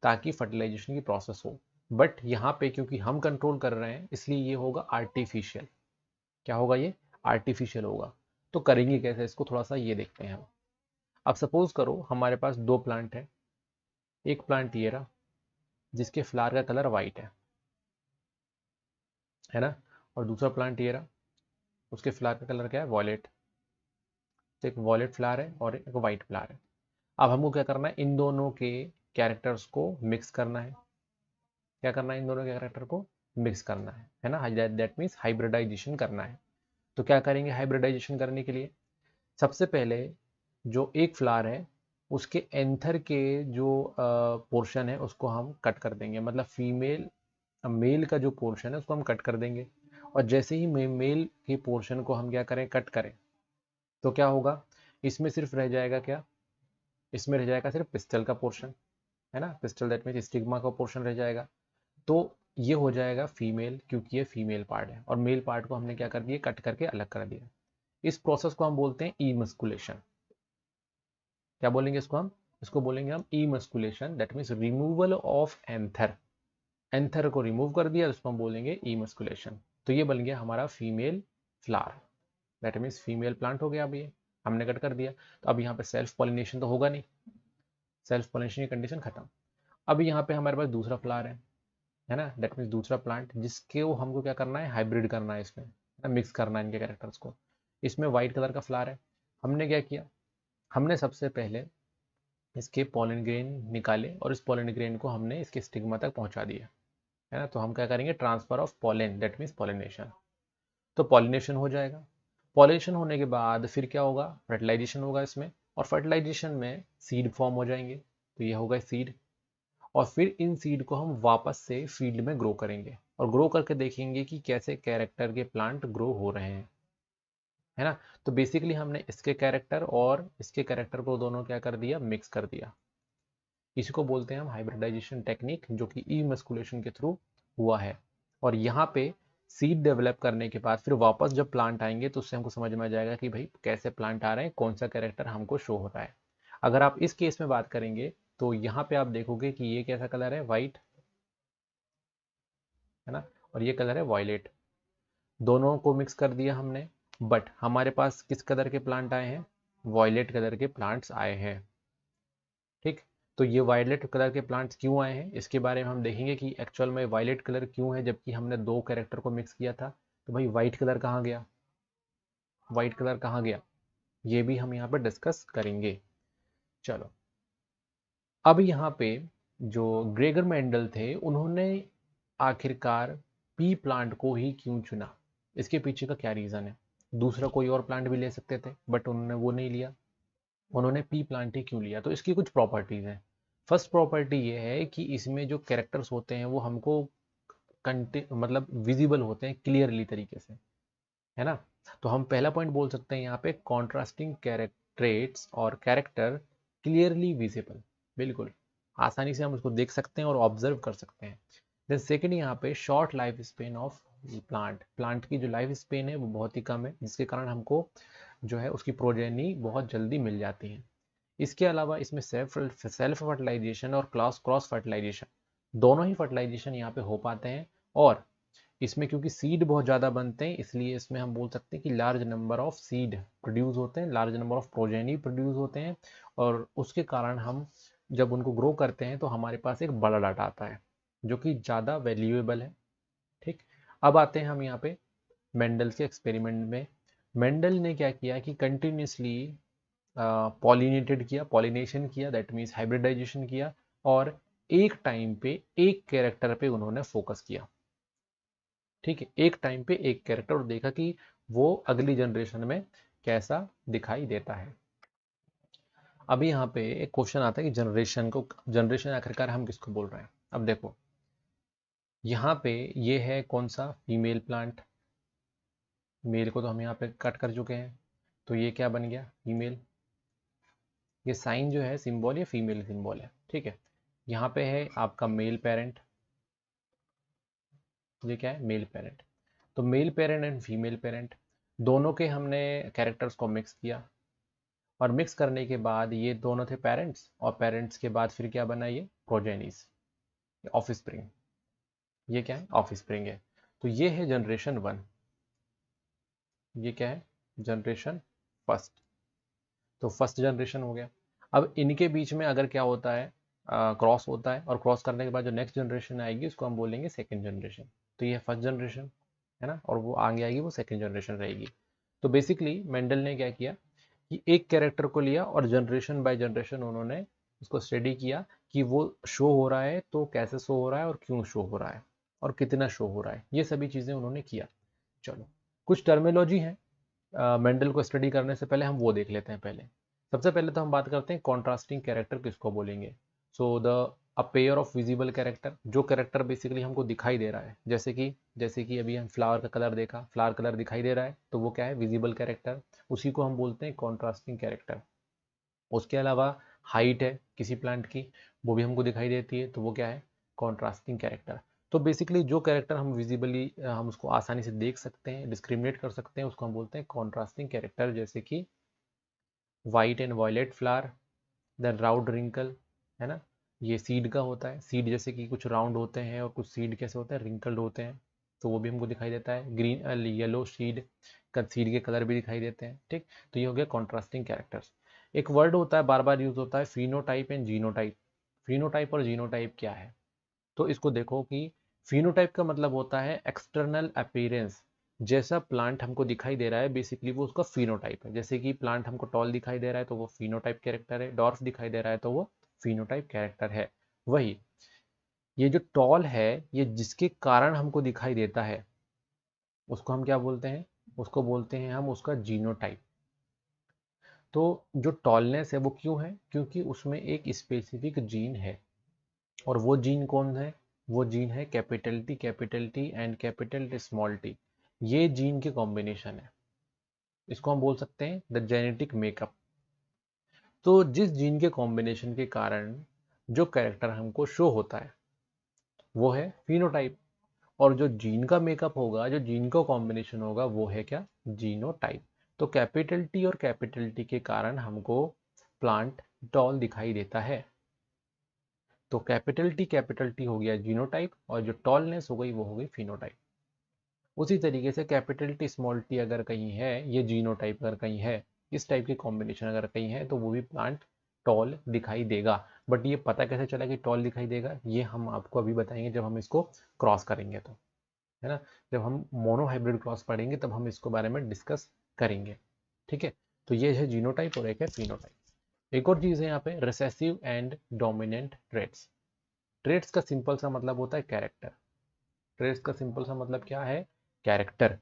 ताकि फर्टिलाइजेशन की प्रोसेस हो। बट यहाँ पे क्योंकि हम कंट्रोल कर रहे हैं, इसलिए ये होगा आर्टिफिशियल। क्या होगा, ये आर्टिफिशियल होगा। तो करेंगे कैसे इसको, थोड़ा सा ये देखते हैं हम। अब सपोज करो हमारे पास दो प्लांट है, एक प्लांट ये रहा जिसके फ्लावर का कलर वाइट है ना, और दूसरा प्लांट ये रहा, उसके फ्लावर का कलर क्या है, वॉयलेट। तो एक वॉयलेट फ्लावर है और एक वाइट फ्लावर है। अब हमको क्या करना है, इन दोनों के कैरेक्टर्स को मिक्स करना है। क्या करना है, इन दोनों के कैरेक्टर को मिक्स करना है ना, दैट मीन्स हाइब्रिडाइजेशन करना है। तो क्या करेंगे हाइब्रिडाइजेशन करने के लिए, सबसे पहले जो एक फ्लावर है उसके एंथर के जो पोर्शन है उसको हम कट कर देंगे। मतलब फीमेल मेल का जो पोर्शन है उसको हम कट कर देंगे, और जैसे ही मेल के पोर्शन को हम क्या करें, कट करें, तो क्या होगा, इसमें सिर्फ रह जाएगा क्या, इसमें रह जाएगा सिर्फ पिस्टल का पोर्शन, है ना, पिस्टल दैट मीन्स स्टिग्मा का पोर्शन रह जाएगा। तो ये हो जाएगा फीमेल, क्योंकि ये फीमेल पार्ट है, और मेल पार्ट को हमने क्या कर दिया, कट करके अलग कर दिया। इस प्रोसेस को हम बोलते हैं इमस्कुलेशन। क्या बोलेंगे इसको हम, इसको बोलेंगे हम इमस्कुलेशन, that means removal of anther. Anther को रिमूव कर दिया, उसको हम बोलेंगे इमस्कुलेशन। तो ये बन गया हमारा female flower, that means female plant हो गया। अब ये हमने कट कर दिया, तो अब यहाँ पे सेल्फ पॉलिनेशन तो होगा नहीं, सेल्फ पॉलिनेशन की कंडीशन खत्म। अब यहाँ पे हमारे पास दूसरा फ्लावर है ना, दैट मीन्स दूसरा प्लांट, जिसके वो हमको क्या करना है, हाइब्रिड करना है इसमें, है ना, मिक्स करना है इनके कैरेक्टर्स को। इसमें व्हाइट कलर का फ्लावर है। हमने क्या किया, हमने सबसे पहले इसके पॉलन ग्रेन निकाले, और इस पॉलन ग्रेन को हमने इसके स्टिग्मा तक पहुंचा दिया, है ना। तो हम क्या करेंगे, transfer of pollen, that means pollination. तो पॉलिनेशन हो जाएगा। पॉलिनेशन होने के बाद फिर क्या होगा, फर्टिलाइजेशन होगा इसमें, और फर्टिलाइजेशन में सीड फॉर्म हो जाएंगे। तो ये होगा सीड, और फिर इन सीड को हम वापस से फील्ड में ग्रो करेंगे, और ग्रो करके देखेंगे कि कैसे कैरेक्टर के प्लांट ग्रो हो रहे हैं, है ना। तो बेसिकली हमने इसके कैरेक्टर और इसके कैरेक्टर को दोनों क्या कर दिया, मिक्स कर दिया। इसी को बोलते हैं हम हाइब्रिडाइजेशन टेक्निक, जो कि इमस्कुलेशन के थ्रू हुआ है। और यहाँ पे सीड डेवलप करने के बाद फिर वापस जब प्लांट आएंगे, तो उससे हमको समझ में आ जाएगा कि भाई कैसे प्लांट आ रहे हैं, कौन सा कैरेक्टर हमको शो हो रहा है। अगर आप इस केस में बात करेंगे, तो यहाँ पे आप देखोगे कि ये कैसा कलर है, वाइट, है ना, और ये कलर है वायलेट। दोनों को मिक्स कर दिया हमने, बट हमारे पास किस कलर के प्लांट आए हैं, वायलेट कलर के प्लांट्स आए हैं। ठीक, तो ये वायलेट कलर के प्लांट्स क्यों आए हैं, इसके बारे में हम देखेंगे कि एक्चुअल में वायलेट कलर क्यों है, जबकि हमने दो कैरेक्टर को मिक्स किया था। तो भाई वाइट कलर कहाँ गया, वाइट कलर कहाँ गया, ये भी हम यहाँ पे डिस्कस करेंगे। चलो, अब यहाँ पे जो ग्रेगर मेंडल थे, उन्होंने आखिरकार पी प्लांट को ही क्यों चुना, इसके पीछे का क्या रीज़न है। दूसरा कोई और प्लांट भी ले सकते थे, बट उन्होंने वो नहीं लिया, उन्होंने पी प्लांट ही क्यों लिया। तो इसकी कुछ प्रॉपर्टीज़ हैं। फर्स्ट प्रॉपर्टी ये है कि इसमें जो कैरेक्टर्स होते हैं वो हमको मतलब विजिबल होते हैं क्लियरली तरीके से, है ना। तो हम पहला पॉइंट बोल सकते हैं यहाँ पे, कॉन्ट्रास्टिंग ट्रेट्स और कैरेक्टर क्लियरली विजिबल, बिल्कुल आसानी से हम उसको देख सकते हैं और ऑब्जर्व कर सकते हैं। देन सेकेंड, यहाँ पे short life span of plant की जो लाइफ स्पेन है वो बहुत ही कम है, जिसके कारण हमको जो है उसकी प्रोजेनी बहुत जल्दी मिल जाती है। इसके अलावा इसमें सेल्फ फर्टिलाइजेशन और क्रॉस फर्टिलाइजेशन, दोनों ही फर्टिलाइजेशन यहाँ पे हो पाते हैं। और इसमें क्योंकि सीड बहुत ज़्यादा बनते हैं, इसलिए इसमें हम बोल सकते हैं कि large number of seed produce होते हैं, large number of progeny produce होते हैं, और उसके कारण हम जब उनको ग्रो करते हैं तो हमारे पास एक बड़ा डाटा आता है, जो कि ज़्यादा वैल्यूएबल है। ठीक, अब आते हैं हम यहाँ पे मेंडल के एक्सपेरिमेंट में। मेंडल ने क्या किया कि कंटिन्यूसली पॉलिनेटेड किया, पॉलिनेशन किया, दैट मीन्स हाइब्रिडाइजेशन किया, और एक टाइम पे एक कैरेक्टर पे उन्होंने फोकस किया। ठीक है, एक टाइम पे एक कैरेक्टर, और देखा कि वो अगली जनरेशन में कैसा दिखाई देता है। अभी यहाँ पे एक क्वेश्चन आता है कि जनरेशन आखिरकार हम किसको बोल रहे हैं। अब देखो, यहाँ पे ये है कौन सा, फीमेल प्लांट, मेल को तो हम यहाँ पे कट कर चुके हैं, तो ये क्या बन गया, फीमेल। ये साइन जो है, सिंबल, ये फीमेल सिंबल है। ठीक है, यहाँ पे है आपका मेल पेरेंट, ये क्या है, मेल पेरेंट। तो male parent and female parent दोनों के हमने कैरेक्टर्स को मिक्स किया, और मिक्स करने के बाद ये दोनों थे पेरेंट्स, और पेरेंट्स के बाद फिर क्या बना, ये प्रोजेनिस, ऑफ स्प्रिंग। ये क्या है, ऑफ स्प्रिंग है। तो ये है जनरेशन वन, ये क्या है, जनरेशन फर्स्ट। तो फर्स्ट जनरेशन हो गया। अब इनके बीच में अगर क्या होता है, क्रॉस होता है, और क्रॉस करने के बाद जो नेक्स्ट जनरेशन आएगी उसको हम बोलेंगे सेकेंड जनरेशन। तो ये फर्स्ट जनरेशन है ना, और वो आगे आएगी वो सेकेंड जनरेशन रहेगी। तो बेसिकली मेंडल ने क्या किया कि एक कैरेक्टर को लिया, और जनरेशन बाय जनरेशन उन्होंने उसको स्टडी किया कि वो शो हो रहा है तो कैसे शो हो रहा है, और क्यों शो हो रहा है, और कितना शो हो रहा है, ये सभी चीज़ें उन्होंने किया। चलो, कुछ टर्मिनोलॉजी है मेंडल को स्टडी करने से पहले हम वो देख लेते हैं। पहले सबसे पहले तो हम बात करते हैं कॉन्ट्रास्टिंग कैरेक्टर किसको बोलेंगे। So the a pair of visible character, जो कैरेक्टर बेसिकली हमको दिखाई दे रहा है, जैसे कि अभी हम फ्लावर का कलर देखा, फ्लावर कलर दिखाई दे रहा है, तो वो क्या है, विजिबल कैरेक्टर। उसी को हम बोलते हैं कॉन्ट्रास्टिंग कैरेक्टर। उसके अलावा हाइट है किसी प्लांट की, वो भी हमको दिखाई देती है, तो वो क्या है, कॉन्ट्रास्टिंग कैरेक्टर। तो बेसिकली जो कैरेक्टर हम विजिबली हम उसको आसानी से देख सकते हैं, डिस्क्रिमिनेट कर सकते हैं, उसको हम बोलते हैं कॉन्ट्रास्टिंग कैरेक्टर। जैसे कि white and violet flower, the round wrinkle, है ना, ये सीड का होता है। सीड जैसे कि कुछ राउंड होते हैं और कुछ सीड कैसे होते हैं, रिंकल्ड होते हैं, तो वो भी हमको दिखाई देता है। ग्रीन येलो सीड का, सीड के कलर भी दिखाई देते हैं, ठीक। तो ये हो गया कॉन्ट्रास्टिंग कैरेक्टर्स। एक वर्ड होता है बार बार यूज होता है, फिनोटाइप एंड जीनोटाइप। फिनोटाइप और जीनोटाइप क्या है, तो इसको देखो कि फिनोटाइप का मतलब होता है एक्सटर्नल अपीयरेंस, जैसा प्लांट हमको दिखाई दे रहा है बेसिकली वो उसका फिनोटाइप है। जैसे कि प्लांट हमको टॉल दिखाई दे रहा है तो वो फिनोटाइप कैरेक्टर है, डॉर्फ दिखाई दे रहा है तो वो फिनोटाइप कैरेक्टर है। वही ये जो टॉल है, ये जिसके कारण हमको दिखाई देता है उसको हम क्या बोलते हैं, उसको बोलते हैं हम उसका जीनोटाइप। तो जो टॉलनेस है वो क्यों है, क्योंकि उसमें एक स्पेसिफिक जीन है, और वो जीन कौन है, वो जीन है capital T and capital small T. ये जीन के कॉम्बिनेशन है, इसको हम बोल सकते हैं द जेनेटिक मेकअप। तो जिस जीन के कॉम्बिनेशन के कारण जो कैरेक्टर हमको शो होता है वो है फिनोटाइप, और जो जीन का मेकअप होगा, जो जीन का कॉम्बिनेशन होगा वो है क्या, जीनोटाइप। तो कैपिटल टी और कैपिटल टी के कारण हमको प्लांट टॉल दिखाई देता है। तो कैपिटल टी हो गया जीनोटाइप, और जो टॉलनेस हो गई वो हो गई फिनोटाइप। उसी तरीके से कैपिटल टी स्मॉल टी अगर कहीं है, ये जीनोटाइप अगर कहीं है, इस टाइप की कॉम्बिनेशन अगर कहीं है, तो वो भी प्लांट टॉल दिखाई देगा। बट ये पता कैसे चला कि टॉल दिखाई देगा, ये हम आपको अभी बताएंगे जब हम इसको क्रॉस करेंगे, तो है ना, जब हम मोनो हाइब्रिड क्रॉस पढ़ेंगे तब हम इसको बारे में डिस्कस करेंगे, ठीक है। तो ये है जीनोटाइप और एक है फिनोटाइप। एक और चीज है यहाँ पे, recessive and dominant traits. Traits का सिंपल सा मतलब होता है कैरेक्टर। ट्रेट्स का सिंपल सा मतलब क्या है, कैरेक्टर।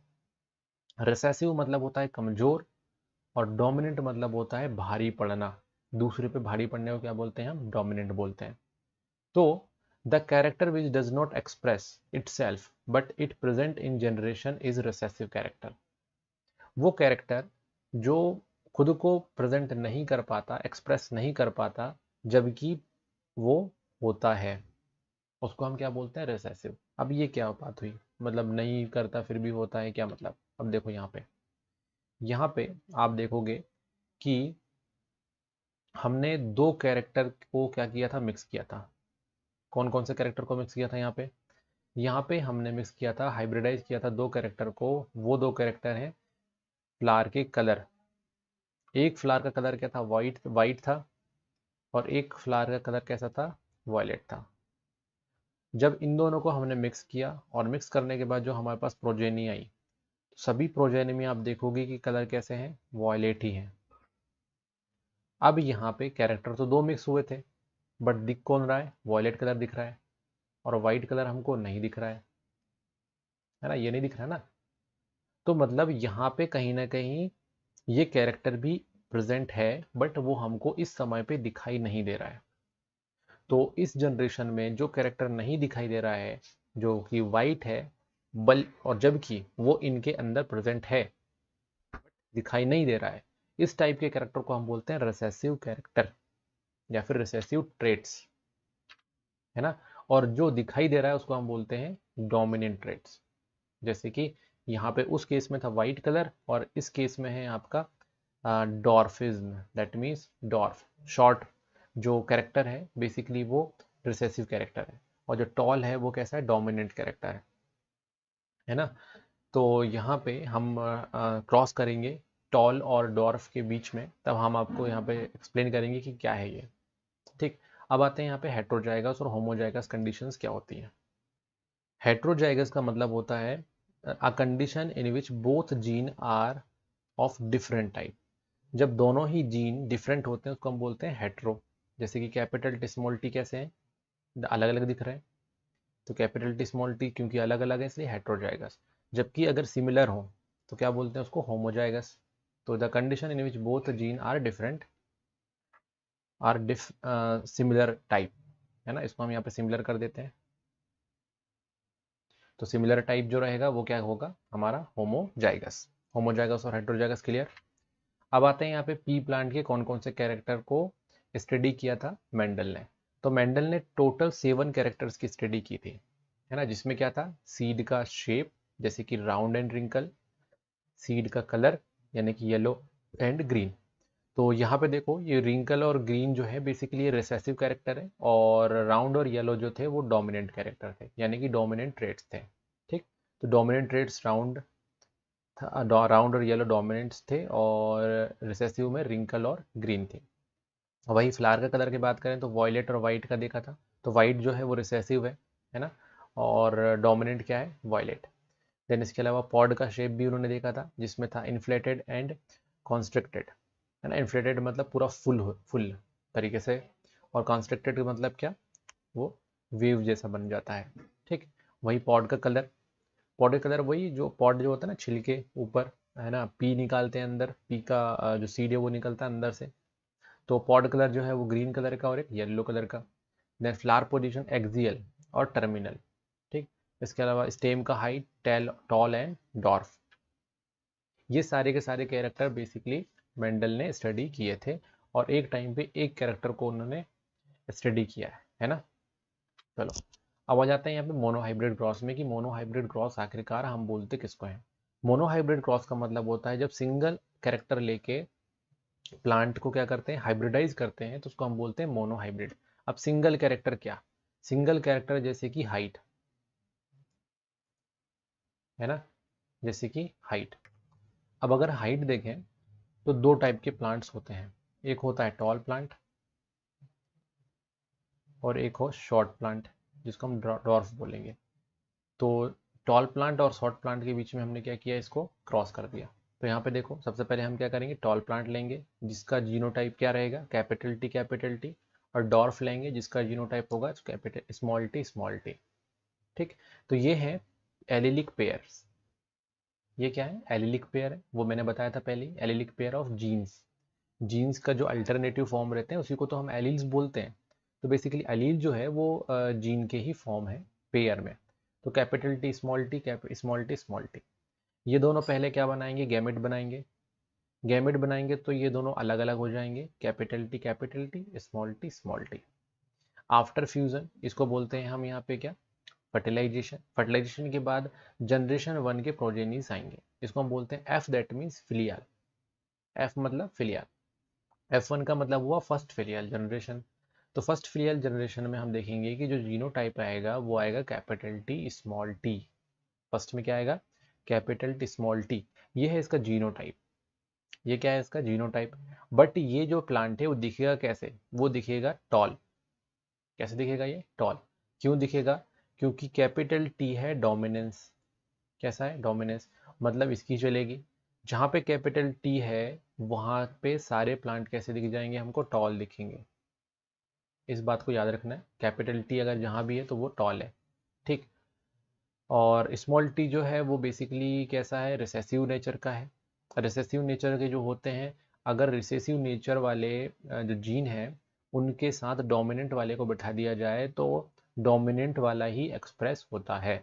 रिसेसिव मतलब होता है कमजोर, और डोमिनेंट मतलब होता है भारी पड़ना। दूसरे पे भारी पड़ने को क्या बोलते हैं, हम डोमिनेंट बोलते हैं। तो the character which does not express it self but it present in generation is recessive character. वो कैरेक्टर जो खुद को प्रेजेंट नहीं कर पाता, एक्सप्रेस नहीं कर पाता, जबकि वो होता है, उसको हम क्या बोलते हैं, रिसेसिव। अब ये क्या बात हुई, मतलब नहीं करता फिर भी होता है, क्या मतलब। अब देखो यहाँ पे आप देखोगे कि हमने दो कैरेक्टर को क्या किया था, मिक्स किया था। कौन कौन से कैरेक्टर को मिक्स किया था यहाँ पे हमने मिक्स किया था, हाइब्रिडाइज किया था दो कैरेक्टर को। वो दो कैरेक्टर हैं फ्लावर के कलर। एक फ्लावर का कलर क्या था, वाइट वाइट था, और एक फ्लावर का कलर कैसा था, वॉयलेट था। जब इन दोनों को हमने मिक्स किया, और मिक्स करने के बाद जो हमारे पास प्रोजेनी आई, सभी प्रोजेनी में आप देखोगे कि कलर कैसे हैं, वॉयलेट ही हैं। अब यहाँ पे कैरेक्टर तो दो मिक्स हुए थे, बट दिख कौन रहा है, वॉयलेट कलर दिख रहा है, और वाइट कलर हमको नहीं दिख रहा है ना, ये नहीं दिख रहा है ना। तो मतलब यहाँ पे कहीं ना कहीं ये कैरेक्टर भी प्रेजेंट है, बट वो हमको इस समय पे दिखाई नहीं दे रहा है। तो इस जनरेशन में जो कैरेक्टर नहीं दिखाई दे रहा है, जो कि वाइट है, और जबकि वो इनके अंदर प्रेजेंट है, दिखाई नहीं दे रहा है, इस टाइप के कैरेक्टर को हम बोलते हैं रिसेसिव कैरेक्टर, या फिर रिसेसिव ट्रेट्स, है ना। और जो दिखाई दे रहा है उसको हम बोलते हैं डोमिनेंट ट्रेट्स। जैसे कि यहाँ पे उस केस में था वाइट कलर, और इस केस में है आपका डॉर्फिज्म, दैट मीन्स डॉर्फ शॉर्ट जो कैरेक्टर है बेसिकली वो रिसेसिव कैरेक्टर है, और जो टॉल है वो कैसा है, डोमिनेंट कैरेक्टर है ना। तो यहाँ पे हम क्रॉस करेंगे टॉल और डॉर्फ के बीच में, तब हम आपको यहाँ पे एक्सप्लेन करेंगे कि क्या है ये, ठीक। अब आते हैं यहाँ पे हेट्रोजाइगस और होमोजाइगस कंडीशंस क्या होती हैं। हेट्रोजाइगस का मतलब होता है a condition in which both gene are of different type. जब दोनों ही जीन डिफरेंट होते हैं उसको हम बोलते हैं हेट्रो। जैसे कि कैपिटल टी स्मॉल टी कैसे हैं, अलग अलग दिख रहे हैं, तो कैपिटल टी स्मॉल टी क्योंकि अलग अलग है इसलिए हेट्रोजाइगस। जबकि अगर सिमिलर हो तो क्या बोलते हैं उसको, होमोजाइगस। तो the condition in which both gene are different are similar type, है ना, इसको हम यहाँ पे सिमिलर कर देते हैं। तो सिमिलर टाइप जो रहेगा वो क्या होगा, हमारा होमोजाइगस। होमोजाइगस और हेट्रोजाइगस क्लियर। अब आते हैं यहाँ पे पी प्लांट के कौन कौन से कैरेक्टर को स्टडी किया था मेंडल ने। तो मेंडल ने टोटल 7 कैरेक्टर्स की स्टडी की थी, है ना, जिसमें क्या था, सीड का शेप जैसे कि राउंड एंड रिंकल, सीड का कलर यानी कि येलो एंड ग्रीन। तो यहाँ पे देखो ये रिंकल और ग्रीन जो है बेसिकली ये रिसेसिव कैरेक्टर है, और राउंड और येलो जो थे वो डोमिनेंट कैरेक्टर थे, यानी कि डोमिनेंट ट्रेड्स थे। ठीक, तो डोमिनेंट ट्रेड्स राउंड था, राउंड और येलो डोमिनेंट्स थे, और रिसेसिव में रिंकल और ग्रीन थी। वही फ्लावर का कलर की बात करें तो वॉयलेट और वाइट का देखा था। तो वाइट जो है वो रिसेसिव है ना, और डोमिनेंट क्या है, वॉयलेट। देन इसके अलावा पॉड का शेप भी उन्होंने देखा था, जिसमें था इन्फ्लेटेड एंड कॉन्स्ट्रिक्टेड, है ना। इन्फ्लेटेड मतलब पूरा फुल तरीके से, और कॉन्स्ट्रिक्टेड का मतलब क्या, वो वेव जैसा बन जाता है। ठीक, वही पॉड का कलर, पॉड का कलर वही जो पॉड जो होता है ना, छिलके ऊपर, है ना, पी निकालते हैं अंदर, पी का जो सीड है वो निकलता है अंदर से। तो पॉड कलर जो है वो ग्रीन कलर का और एक येलो कलर का। देन फ्लावर पोजीशन एक्सियल और टर्मिनल। ठीक, इसके अलावा स्टेम का हाइट, टॉल एंड डॉर्फ। ये सारे के सारे कैरेक्टर बेसिकली मेंडल ने स्टडी किए थे, और एक टाइम पे एक कैरेक्टर को उन्होंने स्टडी किया है ना। चलो अब आ जाते हैं यहाँ पे मोनोहाइब्रिड क्रॉस में, कि मोनोहाइब्रिड क्रॉस आखिरकार हम बोलते किसको हैं। मोनोहाइब्रिड क्रॉस का मतलब होता है जब सिंगल कैरेक्टर लेके प्लांट को क्या करते हैं, हाइब्रिडाइज करते हैं, तो उसको हम बोलते हैं मोनोहाइब्रिड। अब सिंगल कैरेक्टर क्या, सिंगल कैरेक्टर जैसे कि हाइट, है ना, जैसे कि हाइट। अब अगर हाइट देखें तो दो टाइप के प्लांट्स होते हैं, एक होता है टॉल प्लांट और एक हो शॉर्ट प्लांट, जिसको हम डॉर्फ बोलेंगे। तो टॉल प्लांट और शॉर्ट प्लांट के बीच में हमने क्या किया, इसको क्रॉस कर दिया। तो यहाँ पे देखो सबसे पहले हम क्या करेंगे, टॉल प्लांट लेंगे जिसका जीनोटाइप क्या रहेगा, कैपिटल टी, और डॉर्फ लेंगे जिसका जीनोटाइप होगा कैपिटल स्मॉल टी। ठीक, तो ये है एलिलिक पेयर्स। ये क्या है, एलिलिक पेयर है, वो मैंने बताया था पहले, allelic pair of genes. Genes का जो अल्टरनेटिव फॉर्म रहते हैं उसी को तो हम एलील्स बोलते हैं। तो बेसिकली एलील जो है वो जीन के ही फॉर्म है पेयर में। तो कैपिटल टी स्मॉल टी, ये दोनों पहले क्या बनाएंगे, गैमेट बनाएंगे। गैमेट बनाएंगे तो ये दोनों अलग अलग हो जाएंगे, capital T small T. After fusion इसको बोलते हैं हम यहाँ पे क्या, फर्टिलाइजेशन। फर्टिलाइजेशन के बाद जनरेशन 1 के प्रोजेनीज आएंगे, इसको हम बोलते हैं F, that means filial. F मतलब फिलियल। F1 का मतलब हुआ फर्स्ट फिलियल जनरेशन। तो फर्स्ट फिलियल जनरेशन में हम देखेंगे कि जो जीनोटाइप आएगा वो आएगा capital T small T. First में क्या आएगा, कैपिटल टी स्मॉल टी। ये है इसका जीनोटाइप, ये क्या है इसका जीनोटाइप। बट ये जो प्लांट है वो दिखेगा कैसे, वो दिखेगा टॉल। कैसे दिखेगा ये, टॉल। क्यों दिखेगा, क्योंकि कैपिटल टी है डोमिनेंस। कैसा है, डोमिनेंस, मतलब इसकी चलेगी। जहाँ पे कैपिटल टी है वहाँ पे सारे प्लांट कैसे दिख जाएंगे, हमको टॉल दिखेंगे। इस बात को याद रखना है, कैपिटल टी अगर जहाँ भी है तो वो टॉल है। ठीक, और स्मॉल टी जो है वो बेसिकली कैसा है, रिसेसिव नेचर का है। रिसेसिव नेचर के जो होते हैं, अगर रिसेसिव नेचर वाले जो जीन है उनके साथ डोमिनेंट वाले को बैठा दिया जाए तो डोमिनेंट वाला ही एक्सप्रेस होता है।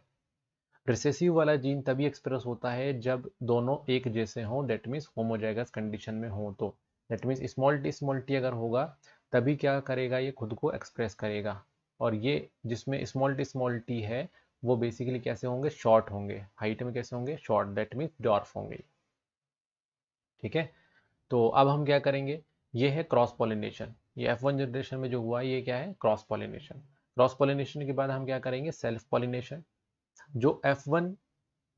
रिसेसिव वाला जीन तभी एक्सप्रेस होता है जब दोनों एक जैसे हों, दैट मीन्स होमोजाइगस कंडीशन में हो। तो दैट मीन्स स्मॉल टी अगर होगा तभी क्या करेगा, ये खुद को एक्सप्रेस करेगा। और ये जिसमें स्मॉल टी है वो बेसिकली कैसे होंगे, शॉर्ट होंगे, हाइट में कैसे होंगे, शॉर्ट, दैट मीन्स डॉर्फ होंगे। ठीक है, तो अब हम क्या करेंगे, ये है क्रॉस पॉलिनेशन। ये F1 जनरेशन में जो हुआ ये क्या है, क्रॉस पॉलिनेशन। क्रॉस पॉलिनेशन के बाद हम क्या करेंगे, सेल्फ पॉलिनेशन। जो F1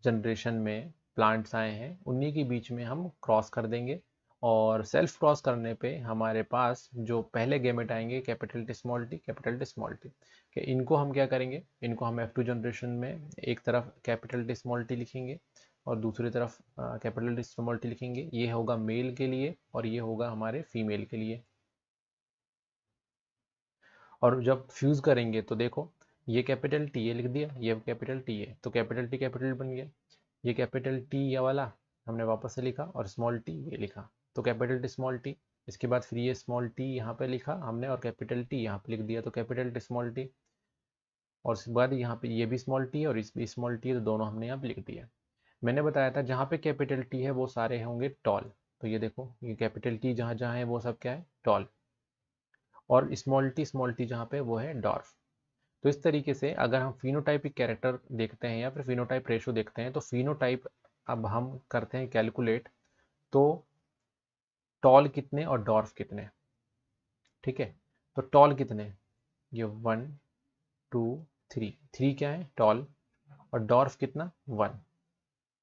जनरेशन में प्लांट्स आए हैं उन्हीं के बीच में हम क्रॉस कर देंगे, और सेल्फ क्रॉस करने पे हमारे पास जो पहले गैमेट आएंगे कैपिटल टी स्मॉल टी, कि इनको हम क्या करेंगे, इनको हम F2 जनरेशन में एक तरफ कैपिटल टी स्मॉल टी लिखेंगे और दूसरी तरफ कैपिटल टी स्मॉल टी लिखेंगे। ये होगा मेल के लिए और ये होगा हमारे फीमेल के लिए। और जब फ्यूज करेंगे तो देखो, ये कैपिटल टी ये लिख दिया, ये कैपिटल टी है, तो कैपिटल बन गया। ये कैपिटल टी ये वाला हमने वापस से लिखा और स्मॉल टी ये लिखा, तो कैपिटल टी स्मॉल टी। इसके बाद फिर ये स्मॉल टी यहाँ पे लिखा हमने और कैपिटल टी यहाँ पे लिख दिया, तो कैपिटल टी स्मॉल टी। और उसके बाद यहाँ पे ये भी स्मॉल टी और इस भी स्मॉल टी, तो दोनों हमने यहाँ पे लिख दिया। मैंने बताया था जहाँ पे कैपिटल टी है वो सारे होंगे टॉल, तो ये देखो, ये कैपिटल टी जहाँ जहाँ है वो सब क्या है, टॉल, और स्मॉल टी जहाँ पे वो है डॉर्फ। तो इस तरीके से अगर हम फिनोटाइपिक कैरेक्टर देखते हैं या फिर फिनोटाइप रेशो देखते हैं, तो फिनोटाइप अब हम करते हैं कैलकुलेट, तो टॉल कितने और डॉर्फ कितने, ठीक है। तो टॉल कितने, ये 1 2 3, 3 क्या है टॉल, और डॉर्फ कितना 1,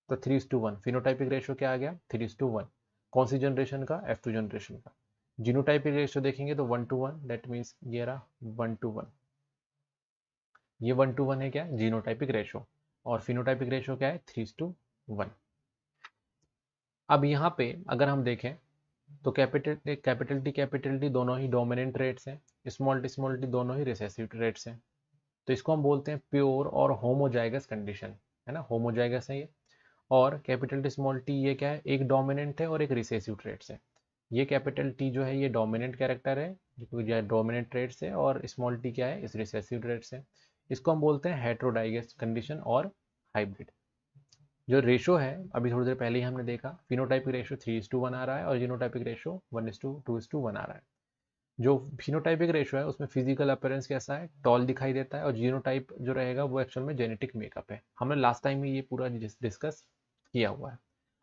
तो 3:1 फिनोटाइपिक रेशियो क्या आ गया 3:1। कौन सी जनरेशन का, F2 जनरेशन का। जीनोटाइपिक रेशियो देखेंगे तो 1:1, दैट मीन्स ये रहा 1:1, ये 1:1 है क्या जीनोटाइपिक रेशियो, और फिनोटाइपिक रेशियो क्या है 3:1। अब यहाँ पे अगर हम देखें तो कैपिटल टी दोनों ही डोमिनेंट रेट्स हैं, स्मॉल टी दोनों ही रिसेसिव रेट्स हैं। तो इसको हम बोलते हैं प्योर और होमोजाइगस कंडीशन, है ना, होमोजाइगस है ये। और कैपिटल टी स्मॉल टी ये क्या है, एक डोमिनेंट है और एक रिसेसिव ट्रेट्स है। ये कैपिटल टी जो है ये डोमिनेंट कैरेक्टर है, जो डोमिनेंट ट्रेट्स है, और स्मॉल टी क्या है, इस रिसेसिव ट्रेट्स है। इसको हम बोलते हैं हेट्रोडाइगस कंडीशन और हाइब्रिड। जो रेशो है अभी थोड़ी देर पहले ही हमने देखा, फिनोटाइपिक रेशो 3:1 आ रहा है और जीनोटाइपिक रेशो 1:2:1 आ रहा है। जो फिनोटाइपिक रेशो है उसमें फिजिकल अपीयरेंस कैसा है, टॉल दिखाई देता है, और जीनोटाइप जो रहेगा वो एक्चुअल में जेनेटिक मेकअप है। हमने लास्ट टाइम ही ये पूरा डिस्कस किया हुआ है।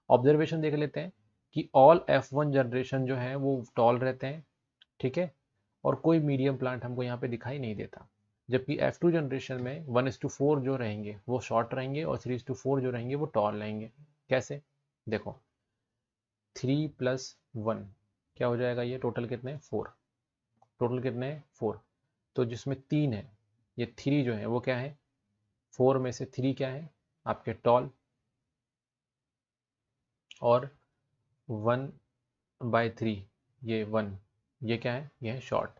ऑब्जर्वेशन देख लेते हैं कि ऑल F1 जनरेशन जो है वो टॉल रहते हैं, ठीक है, और कोई मीडियम प्लांट हमको यहाँ पे दिखाई नहीं देता। जबकि F2 जनरेशन में 1:4 जो रहेंगे वो शॉर्ट रहेंगे, और 3:4 जो रहेंगे वो टॉल रहेंगे। कैसे, देखो 3 + 1 क्या हो जाएगा, ये टोटल कितने 4, टोटल कितने 4। तो जिसमें 3 है, ये 3 जो है वो क्या है, 4 में से 3 क्या है आपके टॉल, और 1/3 ये 1, ये क्या है, ये है शॉर्ट।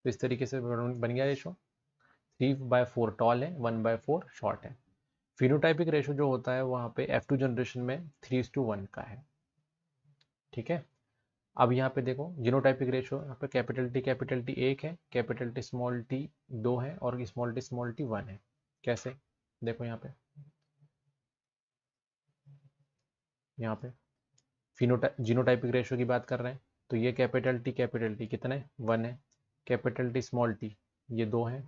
तो इस तरीके से बन गया रेशो, 3/4 टॉल है, 1/4 शॉर्ट है। फिनोटाइपिक रेशो जो होता है वहाँ पे F2 जनरेशन में 3:1 का है, ठीक है। अब यहाँ पे देखो जीनोटाइपिक रेशो, यहाँ पे कैपिटल टी 1 है, कैपिटल टी स्मॉल टी 2 है, और स्मॉल टी 1 है। कैसे, देखो यहाँ पे जीनोटाइपिक रेशो की बात कर रहे हैं, तो ये कैपिटल टी कितने 1 है, कैपिटल टी स्मॉल टी ये 2 है,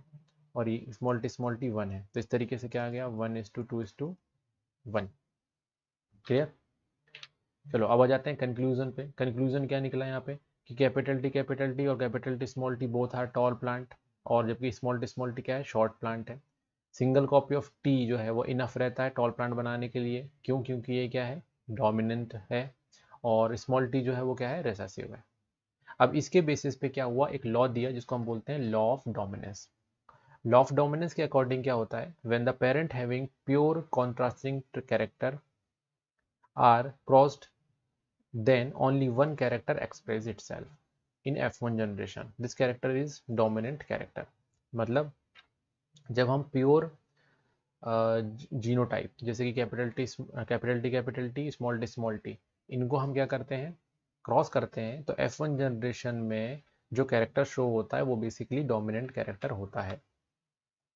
और ये स्मॉल टी 1 है। तो इस तरीके से क्या आ गया 1:2:1। क्लियर। चलो अब आ जाते हैं कंक्लूजन पे। कंक्लूजन क्या निकला यहाँ पे कि कैपिटल टी और capital T small T both are tall plant, और जबकि स्मॉल टी क्या है, शॉर्ट प्लांट है। सिंगल कॉपी ऑफ टी जो है वो इनफ रहता है टॉल प्लांट बनाने के लिए, क्यों, क्योंकि ये क्या है, डोमिनेंट है, और स्मॉल टी जो है वो क्या है, रेसेसिव है। अब इसके बेसिस पे क्या हुआ, एक लॉ दिया जिसको हम बोलते हैं law of dominance. Law of dominance के अकॉर्डिंग क्या होता है, when the parent having pure contrasting character are crossed, then only one character express itself in F1 generation, this character is dominant character। मतलब जब हम प्योर जीनोटाइप जैसे कि capital T small T इनको हम क्या करते हैं, क्रॉस करते हैं, तो F1 जनरेशन में जो कैरेक्टर शो होता है वो बेसिकली डोमिनेंट कैरेक्टर होता है,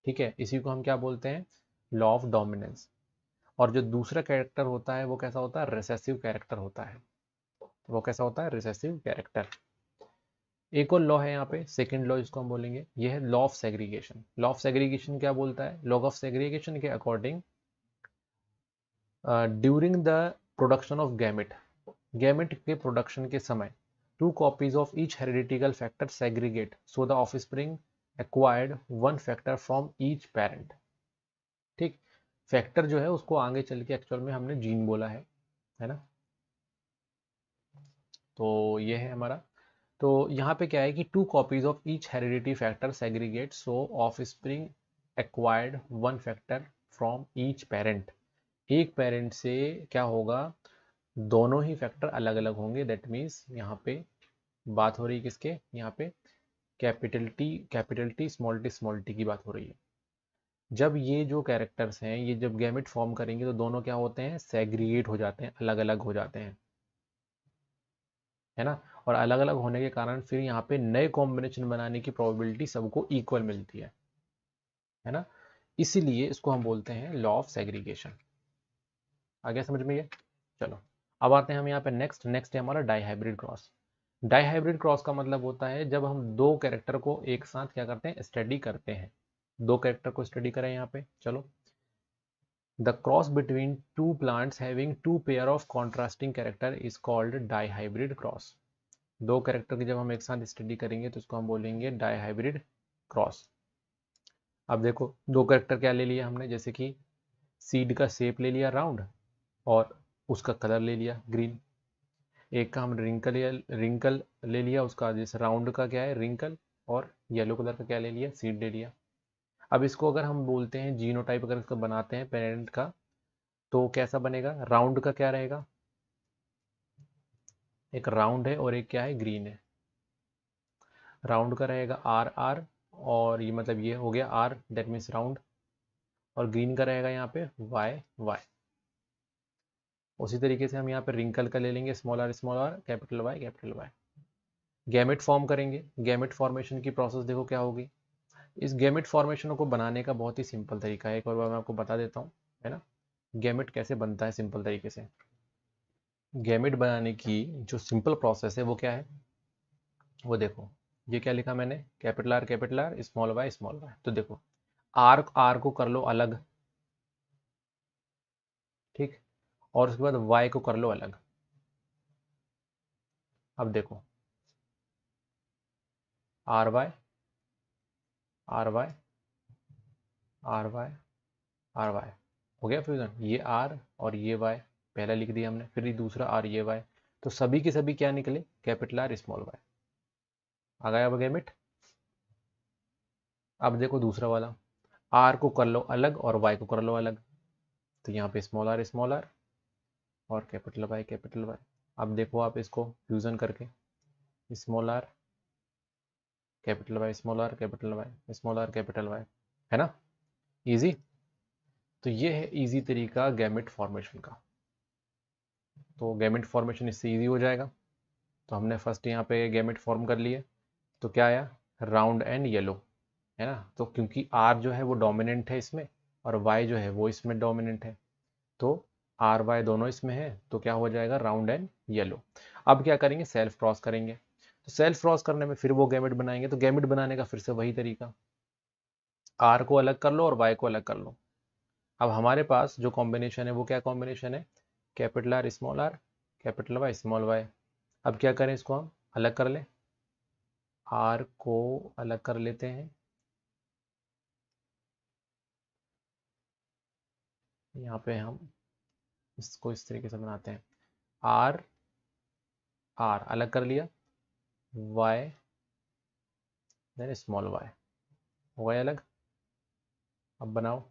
ठीक है। इसी को हम क्या बोलते हैं, लॉ ऑफ डोमिनेंस। और जो दूसरा कैरेक्टर होता है वो कैसा होता है, रिसेसिव कैरेक्टर होता है। वो कैसा होता है, रिसेसिव कैरेक्टर। एक और लॉ है यहाँ पे, सेकंड लॉ जिसको हम बोलेंगे, ये है law of segregation. Law of segregation क्या बोलता है, लॉ ऑफ सेग्रीगेशन के according during the production of gamete, gamete के प्रोडक्शन के समय 2 copies of each hereditary factor segregate, so the offspring acquired 1 factor from each parent. ठीक, factor जो है उसको आगे चल के एक्चुअल में हमने जीन बोला है ना। तो ये है हमारा। तो यहाँ पे क्या है कि 2 copies of each heredity factor segregate, so of spring acquired 1 factor from each parent. एक पेरेंट से क्या होगा, दोनों ही फैक्टर अलग अलग होंगे। दैट मीन्स यहाँ पे बात हो रही है किसके, यहाँ पे कैपिटल टी स्मॉल टी की बात हो रही है। जब ये जो कैरेक्टर्स हैं ये जब गैमेट फॉर्म करेंगे तो दोनों क्या होते हैं, सेग्रीगेट हो जाते हैं, अलग अलग हो जाते हैं, है ना। और अलग अलग होने के कारण फिर यहाँ पे नए कॉम्बिनेशन बनाने की प्रोबेबिलिटी सबको इक्वल मिलती है ना। इसीलिए इसको हम बोलते हैं लॉ ऑफ सेग्रीगेशन। आ गया समझ में ये। चलो अब आते हैं हम यहाँ पे नेक्स्ट है हमारा डाइहाइब्रिड क्रॉस। डाइहाइब्रिड क्रॉस का मतलब होता है जब हम दो कैरेक्टर को एक साथ क्या करते हैं, स्टडी करते हैं। दो कैरेक्टर को स्टडी करें यहाँ पे, चलो। The cross between two plants having two pair of contrasting character is called dihybrid cross. दो कैरेक्टर की जब हम एक साथ स्टडी करेंगे तो उसको हम बोलेंगे डाइहाइब्रिड क्रॉस। अब देखो दो कैरेक्टर क्या ले लिया हमने, जैसे कि सीड का शेप ले लिया राउंड और उसका कलर ले लिया ग्रीन। एक का हम रिंकल ले लिया, उसका जैसे राउंड का क्या है रिंकल, और येलो कलर का क्या ले लिया, सीड ले लिया। अब इसको अगर हम बोलते हैं जीनोटाइप, अगर इसको बनाते हैं पेरेंट का, तो कैसा बनेगा, राउंड का क्या रहेगा, एक राउंड है और एक क्या है ग्रीन है। राउंड का रहेगा आर आर, और ये मतलब ये हो गया आर, दैट मीन्स राउंड। और ग्रीन का रहेगा यहाँ पे वाई वाई। उसी तरीके से हम यहाँ पे रिंकल का ले लेंगे small R capital Y capital Y. Gamete form करेंगे। गैमेट फॉर्मेशन की प्रोसेस देखो क्या होगी। इस गैमेट फॉर्मेशन को बनाने का बहुत ही सिंपल तरीका है, एक और बार मैं आपको बता देता हूँ, है ना। गैमेट कैसे बनता है सिंपल तरीके से। गैमेट बनाने की जो सिंपल प्रोसेस है वो क्या है, वो देखो। ये क्या लिखा मैंने, कैपिटल आर स्मॉल वाई। तो देखो आर आर को कर लो अलग, ठीक, और उसके बाद वाई को कर लो अलग। अब देखो R Y R Y R Y R Y, हो गया फ्यूजन। ये आर और ये वाई पहला लिख दिया हमने, फिर ये दूसरा आर ये वाई। तो सभी के सभी क्या निकले, कैपिटल आर स्मॉल वाई। आ गया अब गैमेट। अब देखो दूसरा वाला, आर को कर लो अलग और वाई को कर लो अलग। तो यहाँ पे स्मॉल आर और कैपिटल वाई। अब देखो आप इसको फ्यूजन करके, small R capital Y small R capital Y small R capital Y, है ना, इजी। तो ये है इजी तरीका गैमेट फॉर्मेशन का। तो गैमेट फॉर्मेशन इससे इजी हो जाएगा। तो हमने फर्स्ट यहाँ पे गैमेट फॉर्म कर लिए, तो क्या आया, राउंड एंड येलो, है ना। तो क्योंकि आर जो है वो डोमिनेंट है इसमें और वाई जो है वो इसमें डोमिनेंट है, तो आर वाई दोनों इसमें है, तो क्या हो जाएगा, राउंड एंड येलो। अब क्या करेंगे, सेल्फ क्रॉस करेंगे। तो सेल्फ क्रॉस करने में फिर वो गैमेट बनाएंगे। तो गैमेट बनाने का फिर से वही तरीका, आर को अलग कर लो और वाई को अलग कर लो। अब हमारे पास जो कॉम्बिनेशन है वो क्या कॉम्बिनेशन है, capital R capital Y small Y. अब क्या करें, इसको हम अलग कर लें, आर को अलग कर लेते हैं। यहाँ पे हम इसको इस तरीके से बनाते हैं, आर आर अलग कर लिया, वाई देन स्मॉल वाई, हो गया अलग। अब बनाओ,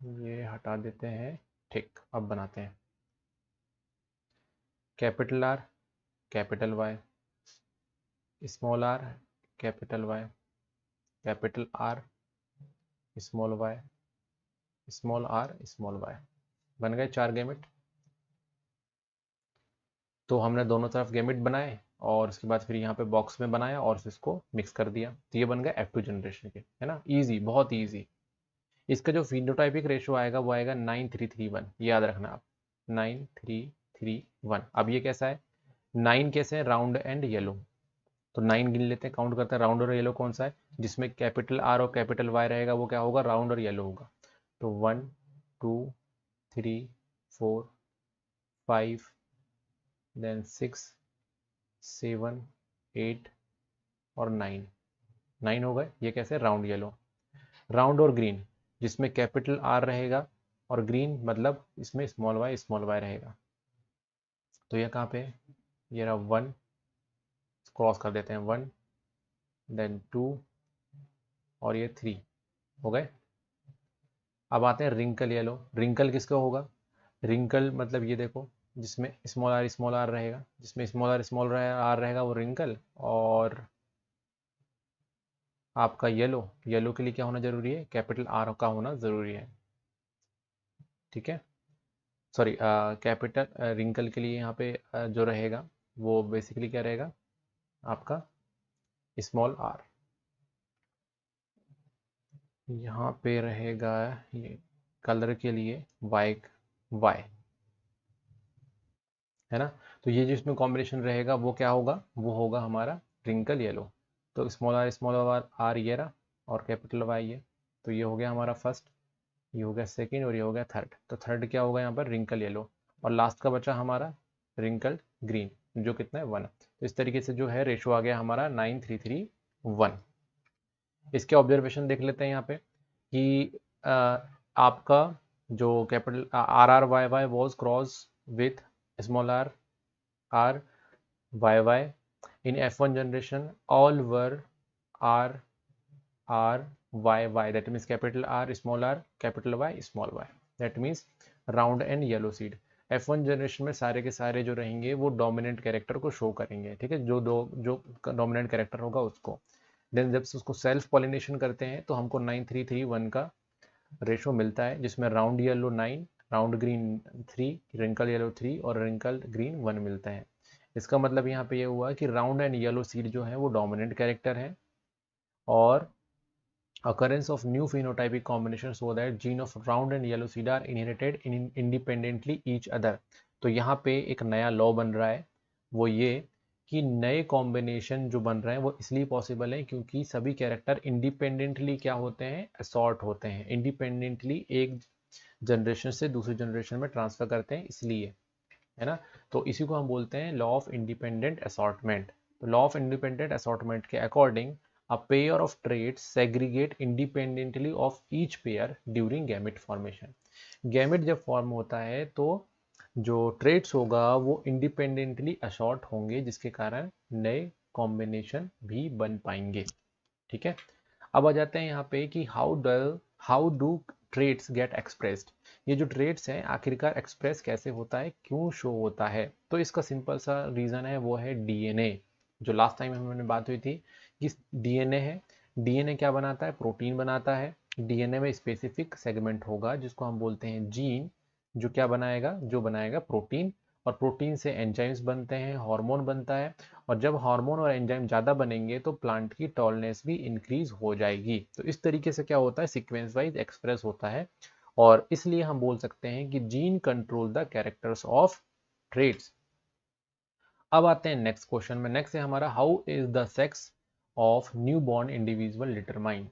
ये हटा देते हैं, ठीक। अब बनाते हैं capital R capital Y small R capital Y capital R small Y small R small Y. बन गए 4 गैमेट। तो हमने दोनों तरफ गैमेट बनाए और उसके बाद फिर यहाँ पे बॉक्स में बनाया और फिर इसको मिक्स कर दिया, तो ये बन गया F2 जनरेशन के, है ना, इजी, बहुत इजी। इसका जो फिनोटाइपिक रेशियो आएगा वो आएगा 9331, ये याद रखना आप, 9331। अब ये कैसा है, 9 कैसे है, राउंड एंड येलो। तो 9 गिन लेते हैं, काउंट करते हैं, राउंड और येलो कौन सा है, जिसमें कैपिटल आर और कैपिटल वाई रहेगा वो क्या होगा, राउंड और येलो होगा। तो 1 2 3 4 5 देन 6 7 8 और 9 हो गए। ये कैसे, राउंड येलो। राउंड और ग्रीन, जिसमें कैपिटल आर रहेगा और ग्रीन मतलब इसमें स्मॉल वाई रहेगा। तो ये कहाँ पे है, ये रहा 1, क्रॉस कर देते हैं, 1 देन 2 और ये 3, हो गए। अब आते हैं रिंकल येलो। रिंकल किसका होगा, रिंकल मतलब ये देखो, जिसमें स्मॉल आर रहेगा, जिसमें स्मॉल आर रहेगा वो रिंकल। और आपका येलो, येलो के लिए क्या होना जरूरी है, कैपिटल आर का होना जरूरी है, ठीक है। सॉरी, कैपिटल रिंकल के लिए यहाँ पे जो रहेगा वो बेसिकली क्या रहेगा, आपका स्मॉल आर। यहाँ पे रहेगा ये कलर के लिए वाई वाई, है ना। तो ये जिसमें कॉम्बिनेशन रहेगा वो क्या होगा, वो होगा हमारा रिंकल येलो। तो स्मॉल आर आर ये रहा और कैपिटल वाई ये, तो ये हो गया हमारा फर्स्ट, ये हो गया सेकेंड और ये हो गया थर्ड। तो थर्ड क्या होगा यहाँ पर, रिंकल येलो। और लास्ट का बचा हमारा रिंकल ग्रीन, जो कितना है 1। तो इस तरीके से जो है रेशो आ गया हमारा 9331। इसके ऑब्जर्वेशन देख लेते हैं यहाँ पे कि आपका जो capital R R Y Y was cross with small R R Y Y in F1 generation all were R R Y Y, that means capital R small r capital Y small y, that means round and yellow seed। F1 generation में सारे के सारे जो रहेंगे वो dominant character को show करेंगे, ठीक है, जो डोमिनेंट कैरेक्टर होगा उसको। देन जब उसको सेल्फ पॉलिनेशन करते हैं तो हमको 9331 का रेशो मिलता है, जिसमें round yellow 9, round green 3, wrinkle yellow 3 और रिंकल ग्रीन 1 मिलता है। इसका मतलब यहाँ पे ये हुआ कि राउंड एंड येलो सीड जो है वो डोमिनेंट कैरेक्टर है, और occurrence of new phenotypic combinations so that gene of round and yellow seed are inherited independently each other। तो यहाँ पे एक नया लॉ बन रहा है, वो ये कि नए कॉम्बिनेशन जो बन रहे हैं वो इसलिए पॉसिबल है क्योंकि सभी कैरेक्टर इंडिपेंडेंटली क्या होते हैं, असॉर्ट होते हैं, इंडिपेंडेंटली एक जनरेशन से दूसरी जनरेशन में ट्रांसफर करते हैं, इसलिए, है ना। तो इसी को हम बोलते हैं लॉ ऑफ इंडिपेंडेंट असॉर्टमेंट। तो लॉ ऑफ इंडिपेंडेंट असॉर्टमेंट के according a pair of traits segregate independently of each pair during gamete formation। Gamete जब फॉर्म होता है तो जो ट्रेट्स होगा वो इंडिपेंडेंटली असॉर्ट होंगे, जिसके कारण नए कॉम्बिनेशन भी बन पाएंगे, ठीक है। अब आ जाते हैं यहाँ पे कि how do traits get expressed. ये जो ट्रेट्स हैं आखिरकार एक्सप्रेस कैसे होता है, क्यों शो होता है, तो इसका सिंपल सा रीज़न है, वो है डीएनए। जो लास्ट टाइम हमने बात हुई थी कि डीएनए है, डीएनए क्या बनाता है, प्रोटीन बनाता है। डीएनए में स्पेसिफिक सेगमेंट होगा जिसको हम बोलते हैं जीन, जो क्या बनाएगा, जो बनाएगा प्रोटीन, और प्रोटीन से एंजाइम्स बनते हैं, हार्मोन बनता है, और जब हार्मोन और एंजाइम ज़्यादा बनेंगे तो प्लांट की टॉलनेस भी इंक्रीज हो जाएगी। तो इस तरीके से क्या होता है, सीक्वेंस वाइज एक्सप्रेस होता है, और इसलिए हम बोल सकते हैं कि gene control the characters of traits. अब आते हैं नेक्स्ट क्वेश्चन में। नेक्स्ट है हमारा how is the sex of new born individual determine.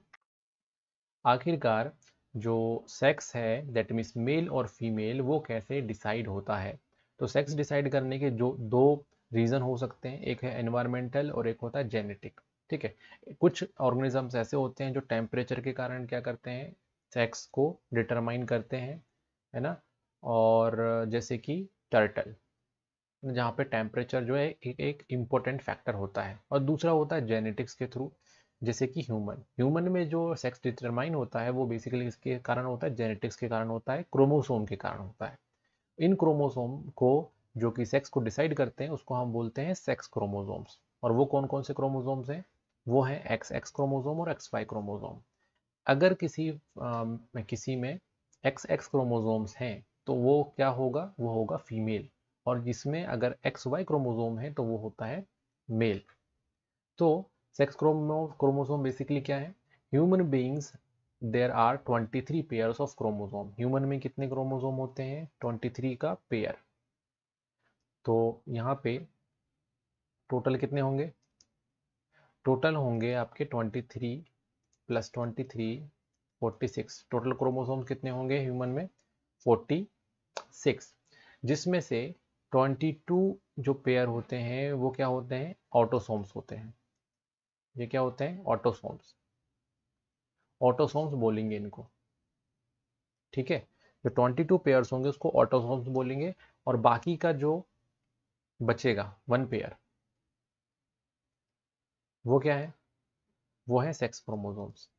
आखिरकार जो सेक्स है दैट मीन्स मेल और फीमेल वो कैसे डिसाइड होता है। तो सेक्स डिसाइड करने के जो दो रीज़न हो सकते हैं, एक है एनवायरमेंटल और एक होता है जेनेटिक, ठीक है। कुछ ऑर्गेनिजम्स ऐसे होते हैं जो टेम्परेचर के कारण क्या करते हैं, सेक्स को डिटरमाइन करते हैं, है ना। और जैसे कि टर्टल, जहाँ पे टेम्परेचर जो है एक इम्पोर्टेंट फैक्टर होता है, और दूसरा होता है जेनेटिक्स के थ्रू, जैसे कि ह्यूमन में जो सेक्स डिटरमाइन होता है वो बेसिकली इसके कारण होता है, जेनेटिक्स के कारण होता है, क्रोमोसोम के कारण होता है। इन क्रोमोसोम को जो कि सेक्स को डिसाइड करते हैं उसको हम बोलते हैं सेक्स क्रोमोसोम्स। और वो कौन कौन से क्रोमोसोम्स हैं, वो हैं एक्स एक्स क्रोमोसोम और एक्स वाई क्रोमोसोम। अगर किसी में एक्स एक्स क्रोमोसोम्स हैं तो वो क्या होगा, वो होगा फीमेल, और जिसमें अगर एक्स वाई क्रोमोसोम है तो वो होता है मेल। तो सेक्स क्रोमोसोम बेसिकली क्या है, human beings there are 23 pairs of chromosome. Human में कितने क्रोमोसोम होते हैं, 23 का पेयर। तो यहाँ पे टोटल कितने होंगे, टोटल होंगे आपके 23 प्लस 23 46। टोटल क्रोमोसोम कितने होंगे ह्यूमन में, 46, जिसमें से 22 जो पेयर होते हैं वो क्या होते हैं, ऑटोसोम्स होते हैं। ये क्या होते हैं, ऑटोसोम्स, ऑटोसोम्स बोलेंगे इनको, ठीक है। जो 22 पेयर्स होंगे उसको ऑटोसोम्स बोलेंगे, और बाकी का जो बचेगा 1 पेयर वो क्या है, वो है सेक्स क्रोमोसोम्स,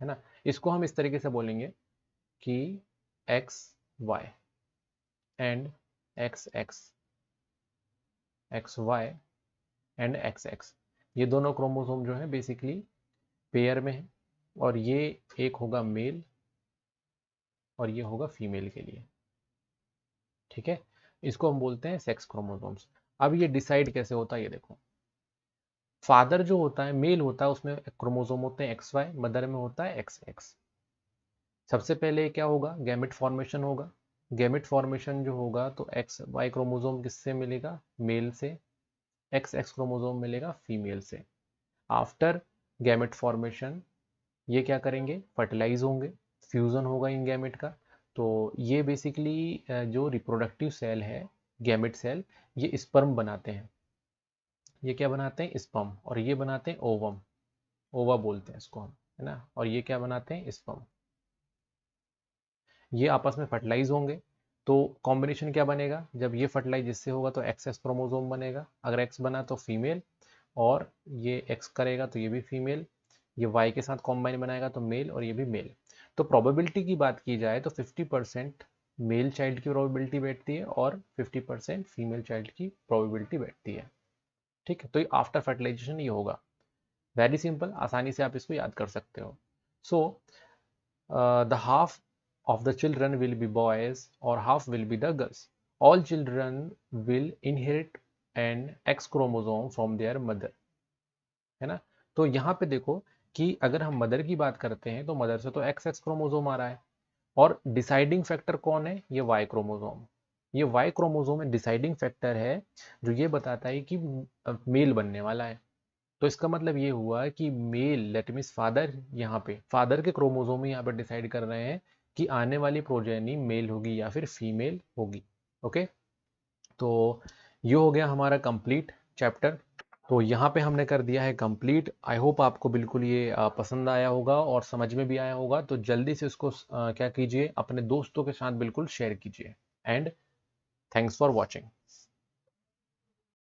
है ना। इसको हम इस तरीके से बोलेंगे कि X Y and X X, X Y and X X, ये दोनों क्रोमोसोम जो है बेसिकली पेयर में है, और ये एक होगा मेल और ये होगा फीमेल के लिए, ठीक है। इसको हम बोलते हैं सेक्स क्रोमोसोम्स। अब ये डिसाइड कैसे होता है, ये देखो, फादर जो होता है मेल होता है उसमें क्रोमोसोम होते हैं एक्स वाई, मदर में होता है एक्स एक्स। सबसे पहले क्या होगा, गैमेट फॉर्मेशन होगा। गैमेट फॉर्मेशन जो होगा तो एक्स वाई क्रोमोसोम किससे मिलेगा, मेल से, एक्स एक्स क्रोमोसोम मिलेगा फीमेल से। आफ्टर गैमेट फॉर्मेशन ये क्या करेंगे, फर्टिलाइज होंगे, फ्यूजन होगा इन गैमेट का। तो ये बेसिकली जो रिप्रोडक्टिव सेल है, गैमेट सेल, ये स्पर्म बनाते हैं। ये क्या बनाते हैं, स्पर्म, और ये बनाते हैं ओवम, ओवा बोलते हैं इसको हम, है ना। और ये क्या बनाते हैं, स्पर्म। ये आपस में फर्टिलाइज होंगे। तो कॉम्बिनेशन क्या बनेगा, जब ये फर्टिलाइज जिससे होगा तो एक्स एक्स क्रोमोसोम बनेगा। अगर एक्स बना तो फीमेल, और ये एक्स करेगा तो ये भी फीमेल। ये वाई के साथ कॉम्बाइन बनाएगा तो मेल, और ये भी मेल। तो प्रोबेबिलिटी की बात की जाए तो 50% मेल चाइल्ड की प्रोबेबिलिटी बैठती है और 50% फीमेल चाइल्ड की प्रोबेबिलिटी बैठती है। ठीक है, तो आफ्टर फर्टिलाइजेशन ये होगा। वेरी सिंपल, आसानी से आप इसको याद कर सकते हो। सो the half of the children will be boys or half will be the girls. All children will inherit an X chromosome from their mother, है ना। तो यहाँ पे देखो कि अगर हम मदर की बात करते हैं तो मदर से तो एक्स एक्स क्रोमोसोम आ रहा है, और डिसाइडिंग फैक्टर कौन है, ये वाई क्रोमोसोम। ये वाई क्रोमोसोम में डिसाइडिंग फैक्टर है जो ये बताता है कि मेल बनने वाला है। तो इसका मतलब ये हुआ कि मेल, लेट मीन्स फादर, यहाँ पे फादर के क्रोमोसोम ही यहाँ पर डिसाइड कर रहे हैं कि आने वाली प्रोजेनी मेल होगी या फिर फीमेल होगी। ओके, तो ये हो गया हमारा कंप्लीट चैप्टर। तो यहाँ पे हमने कर दिया है कंप्लीट। आई होप आपको बिल्कुल ये पसंद आया होगा और समझ में भी आया होगा। तो जल्दी से इसको क्या कीजिए, अपने दोस्तों के साथ बिल्कुल शेयर कीजिए। And thanks for watching.